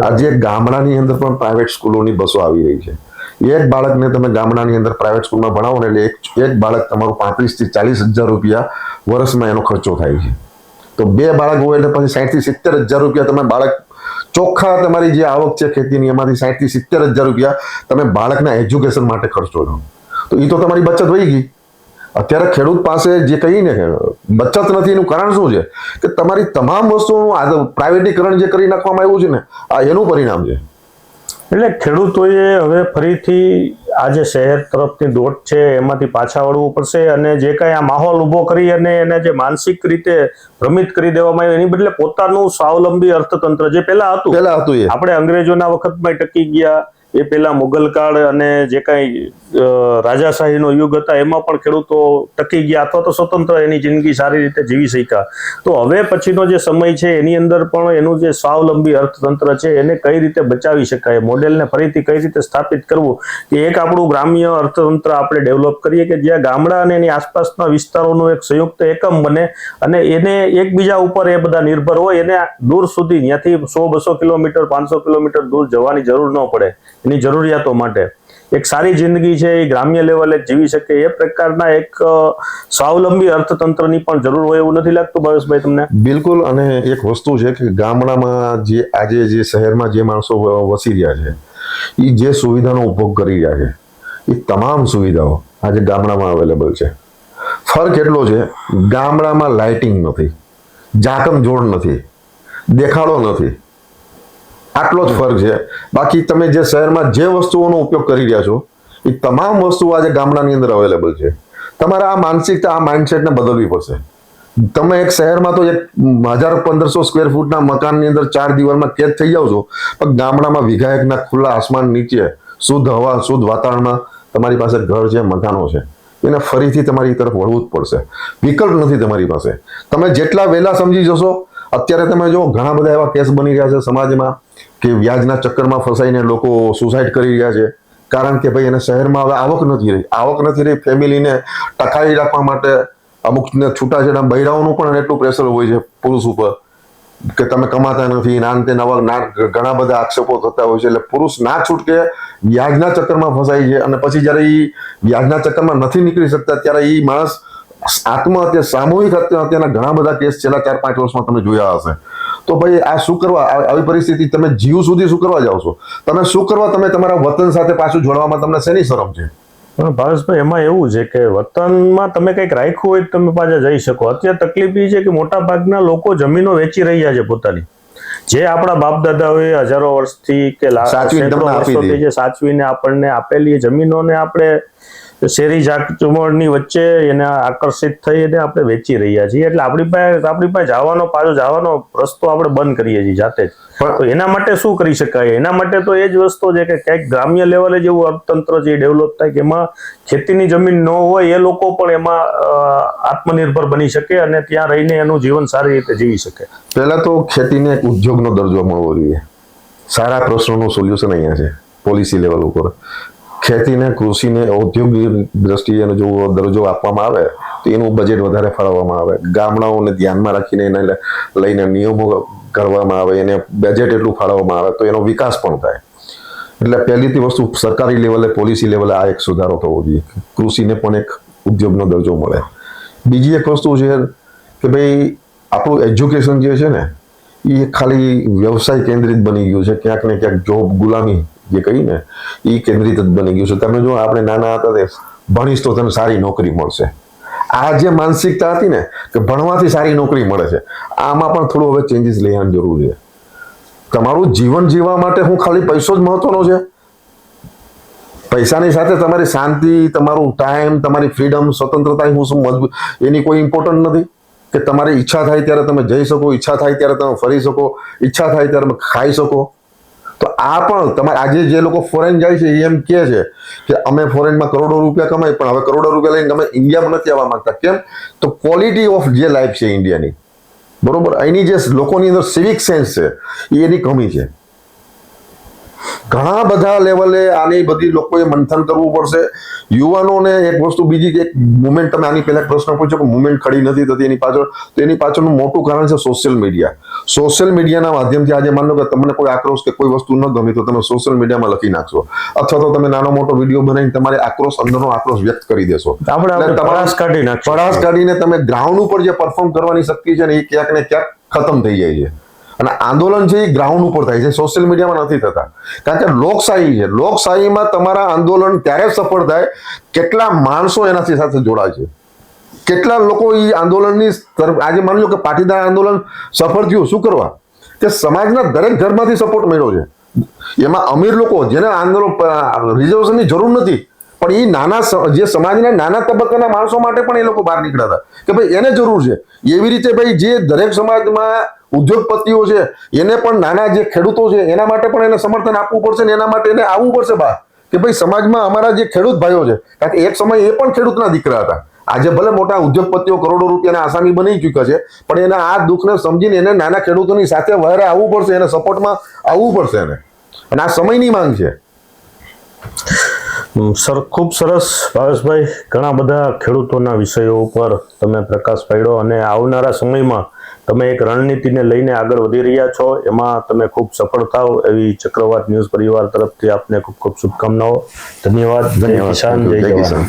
આજે ગામડાની અંદર પણ પ્રાઇવેટ સ્કૂલોની બસો આવી રહી છે. એક બાળકને તમે ગામડાની અંદર પ્રાઇવેટ સ્કૂલમાં ભણાવો ને એટલે એક બાળક તમારું 35,000 થી 40,000 રૂપિયા વર્ષમાં એનો ખર્ચો થાય છે. તો 2 બાળક હોય એટલે પછી 60,000 થી 70,000 રૂપિયા તમે બાળક ચોખ્ખા તમારી જે આવક છે ખેતીની એમાંથી 60 થી 70 હજાર રૂપિયા તમે બાળકના એજ્યુકેશન માટે ખર્ચો છો, તો એ તો તમારી બચત વહી ગઈ. અત્યારે ખેડૂત પાસે જે કહીને બચત નથી, એનું કારણ શું છે કે તમારી તમામ વસ્તુનું પ્રાઇવેટીકરણ જે કરી નાખવામાં આવ્યું છે ને, આ એનું પરિણામ છે. એટલે ખેડૂતોએ હવે ફરીથી આ જે શહેર તરફની દોટ છે એમાંથી પાછા વળવું પડશે, અને જે કાંઈ આ માહોલ ઊભો કરી અને એને જે માનસિક રીતે ભ્રમિત કરી દેવામાં આવ્યું, એની બદલે પોતાનું સ્વાવલંબી અર્થતંત્ર જે પહેલા હતું એ આપણે અંગ્રેજોના વખતમાં ટકી ગયા, એ પહેલા મુગલ કાળ અને જે કાંઈ રાજાશાહીનો યુગ હતા એમાં પણ ખેડૂતો ટકી ગયા અથવા તો સ્વતંત્ર એની જિંદગી સારી રીતે જીવી શક્યા. તો હવે પછીનો જે સમય છે એની અંદર પણ એનું જે સ્વાવલંબી અર્થતંત્ર છે એને કઈ રીતે બચાવી શકાય, મોડેલને ફરીથી કઈ રીતે સ્થાપિત કરવું, કે એક આપણું ગ્રામ્ય અર્થતંત્ર આપણે ડેવલપ કરીએ કે જ્યાં ગામડા અને એની આસપાસના વિસ્તારોનું એક સંયુક્ત એકમ બને અને એને એકબીજા ઉપર એ બધા નિર્ભર હોય, એને દૂર સુધી ત્યાંથી 100-200 કિલોમીટર 500 કિલોમીટર દૂર જવાની જરૂર ન પડે એની જરૂરિયાતો માટે. એક સારી જિંદગી છે એ ગ્રામ્ય લેવલે જીવી શકે એ પ્રકારના એક સ્વાવલંબી અર્થતંત્રની પણ જરૂર હોય એવું નથી લાગતું ભાવેશભાઈ તમને? બિલકુલ. અને એક વસ્તુ છે કે ગામડામાં જે આજે જે શહેરમાં જે માણસો વસી રહ્યા છે એ જે સુવિધાનો ઉપયોગ કરી રહ્યા છે એ તમામ સુવિધાઓ આજે ગામડામાં અવેલેબલ છે. ફરક એટલો છે, ગામડામાં લાઇટિંગ નથી, ઝાકમ જોડ નથી, દેખાડો નથી, આટલો જ ફરક છે. બાકી તમે જે શહેરમાં જે વસ્તુઓનો ઉપયોગ કરી રહ્યા છો એ તમામ વસ્તુઓ આજે ગામડાની અંદર અવેલેબલ છે. તમારે આ માનસિકતા, આ માઇન્ડસેટને બદલવી પડશે. તમે એક શહેરમાં તો એક 1000-1500 સ્ક્વેર ફૂટના મકાનની અંદર 4 દિવાલમાં કેદ થઈ જાવ છો, પણ ગામડામાં વિઘાયકના ખુલ્લા આસમાન નીચે શુદ્ધ હવા, શુદ્ધ વાતાવરણમાં તમારી પાસે ઘર છે, મકાનો છે. એને ફરીથી તમારી તરફ વળવું જ પડશે. વિકલ્પ નથી તમારી પાસે. તમે જેટલા વહેલા સમજી જશો, અત્યારે તમે જો ઘણા બધા એવા કેસ બની રહ્યા છે સમાજમાં કે વ્યાજના ચક્કરમાં ફસાઈને લોકો સુસાઇડ કરી રહ્યા છે, કારણ કે ભાઈ એને શહેરમાં હવે આવક નથી રહી. ફેમિલીને ટકાવી રાખવા માટે અમુકને છૂટાછેડા બૈરાઓનું પણ એટલું પ્રેશર હોય છે પુરુષ ઉપર કે તમે કમાતા નથી, ઘણા બધા આક્ષેપો થતા હોય છે. એટલે પુરુષ ના છૂટકે વ્યાજના ચક્કરમાં ફસાય છે, અને પછી જ્યારે એ વ્યાજના ચક્કરમાં નથી નીકળી શકતા ત્યારે એ માણસ આત્મહત્યા, સામૂહિક આત્મહત્યાના ઘણા બધા કેસ છેલ્લા 4-5 વર્ષમાં તમે જોયા હશે. તો ભાઈ આ શું કરવા? આવી પરિસ્થિતિ તમે જીવ સુધી શું કરવા જાઓ છો? તમે શું કરવા? તમે તમારા વતન સાથે પાછું જોડવામાં તમને શેની શરમ છે? ભાવેશભાઈ, એમાં એવું છે કે વતનમાં તમે કંઈક રાખ્યું હોય તમે પાછા જઈ શકો. અત્યારે તકલીફ એ છે કે મોટા ભાગના લોકો જમીનો વેચી રહ્યા છે પોતાની, જે આપણા બાપ દાદાઓએ હજારો વર્ષથી કે વર્ષોથી જે સાચવીને આપણને આપેલી જમીનોને આપણે શેરી ઝાકઝમાળની વચ્ચે એને આકર્ષિત થઈ અને આપણે વેચી રહ્યા છીએ. એટલે આપણી પાસે જવાનો રસ્તો આપણે બંધ કરીએ છીએ જાતે જ. તો એના માટે શું કરી શકાય? એના માટે તો એ જ વસ્તુ છે કે ક્યાંક ગ્રામ્ય લેવલે જેવું અર્થતંત્ર જે ડેવલપ થાય કે એમાં ખેતીની જમીન ન હોય એ લોકો પણ એમાં આત્મનિર્ભર બની શકે અને ત્યાં રહીને એનું જીવન સારી રીતે જીવી શકે. પહેલા તો ખેતીને એક ઉદ્યોગનો દરજ્જો મળવો જોઈએ. સારા પ્રશ્નોનું સોલ્યુશન અહીંયા છે પોલિસી લેવલ ઉપર. ખેતીને, કૃષિને ઔદ્યોગિક દ્રષ્ટિએ જો દરજ્જો આપવામાં આવે તો એનું બજેટ વધારે ફાળવવામાં આવે, ગામડાઓને ધ્યાનમાં રાખીને એને લઈને નિયમો કરવામાં આવે, એને બજેટ એટલું ફાળવવામાં આવે તો એનો વિકાસ પણ થાય. એટલે પહેલીથી વસ્તુ સરકારી લેવલે, પોલિસી લેવલે આ એક સુધારો થવો જોઈએ, કૃષિને પણ એક ઉદ્યોગનો દરજ્જો મળે. બીજી એક વસ્તુ છે કે ભાઈ આપણું એજ્યુકેશન જે છે ને એ ખાલી વ્યવસાય કેન્દ્રિત બની ગયું છે, ક્યાંક ને ક્યાંક જોબ ગુલામી જે કહીને એ કેન્દ્રિત જ બની ગયું છે. તમે જો આપણે નાના હતા તે ભણીશ તો તને સારી નોકરી મળશે, આ જે માનસિકતા હતી ને કે ભણવાથી સારી નોકરી મળે છે, આમાં પણ થોડું હવે ચેન્જીસ લેવાની જરૂર છે. તમારું જીવન જીવવા માટે હું ખાલી પૈસો જ મહત્વનો છે? પૈસાની સાથે તમારી શાંતિ, તમારું ટાઈમ, તમારી ફ્રીડમ, સ્વતંત્રતા એની કોઈ ઇમ્પોર્ટન્ટ નથી કે તમારી ઈચ્છા થાય ત્યારે તમે જઈ શકો, ઈચ્છા થાય ત્યારે તમે ફરી શકો, ઈચ્છા થાય ત્યારે તમે ખાઈ શકો. તો આ પણ તમારે આજે જે લોકો ફોરેન જાય છે એમ કહે છે કે અમે ફોરેનમાં કરોડો રૂપિયા કમાય, પણ હવે કરોડો રૂપિયા લઈને તમે ઇન્ડિયામાં નથી આવવા માંગતા. કેમ? તો ક્વોલિટી ઓફ જે લાઈફ છે ઇન્ડિયાની, બરોબર, અહીંની જે લોકોની અંદર સિવિક સેન્સ છે એની કમી છે. ઘણા બધા લેવલે આની બધી લોકોએ મંથન કરવું પડશે. યુવાનોને એક વસ્તુ, બીજી એક મુવમેન્ટ, તમે આની પહેલા પ્રશ્ન પૂછ્યો કે મુવમેન્ટ ખડી નથી થતી એની પાછળ, તો એની પાછળનું મોટું કારણ છે સોશિયલ મીડિયા. સોશિયલ મીડિયાના માધ્યમથી આજે માનો કે તમને કોઈ આક્રોશ કે કોઈ વસ્તુ ન ગમી તો તમે સોશિયલ મીડિયામાં લખી નાખશો, અથવા તો તમે નાનો મોટો વિડીયો બનાવીને તમારે આક્રોશ, અંદરનો આક્રોશ વ્યક્ત કરી દેશો. પરાસ કાઢીને તમે ગ્રાઉન્ડ ઉપર જે પરફોર્મ કરવાની શક્તિ છે ને એ ક્યાંક ને ક્યાંક ખતમ થઈ જાય છે. અને આંદોલન છે એ ગ્રાઉન્ડ ઉપર થાય છે, સોશિયલ મીડિયામાં નથી થતા. કારણ કે લોકશાહી છે, લોકશાહીમાં તમારા આંદોલન ત્યારે સફળ થાય કેટલા માણસો એનાથી સાથે જોડાય છે, કેટલા લોકો એ આંદોલનની તરફ. આજે માની લો કે પાટીદાર આંદોલન સફળ થયું, શું કરવા કે સમાજના દરેક ઘરમાંથી સપોર્ટ મળ્યો છે. એમાં અમીર લોકો જેને આંદોલન રિઝર્વેશનની જરૂર નથી, પણ એ નાના જે સમાજના નાના તબક્કાના માણસો માટે પણ એ લોકો બહાર નીકળ્યા હતા કે ભાઈ એને જરૂર છે. એવી રીતે ભાઈ જે દરેક સમાજમાં ઉદ્યોગપતિઓ છે એને પણ નાના જે ખેડૂતો છે એના માટે પણ એને સમર્થન આપવું પડશે ને એના માટે એને આવવું પડશે બહાર કે ભાઈ સમાજમાં અમારા જે ખેડૂત ભાઈઓ છે, કારણ કે એક સમય એ પણ ખેડૂતના દીકરા હતા. આજે ભલે મોટા ઉદ્યોગપતિઓ કરોડો રૂપિયાના આસામી બની ચૂક્યા છે, પણ એના આ દુઃખને સમજીને એને નાના ખેડૂતોની સાથે વહેરે આવવું પડશે, એને સપોર્ટમાં આવવું પડશે એને, અને આ સમયની માંગ છે. સર, ખૂબ સરસ ભાવેશભાઈ, ઘણા બધા ખેડૂતોના વિષયો ઉપર તમે પ્રકાશ પાડ્યો અને આવનારા સમયમાં તમે એક રણનીતિને લઈને આગળ વધી રહ્યા છો, એમાં તમે ખૂબ સફળ થાવ એવી ચક્રવાત ન્યૂઝ પરિવાર તરફથી આપને ખૂબ ખૂબ શુભકામનાઓ. ધન્યવાદ. જય કિસાન, જય જવાન.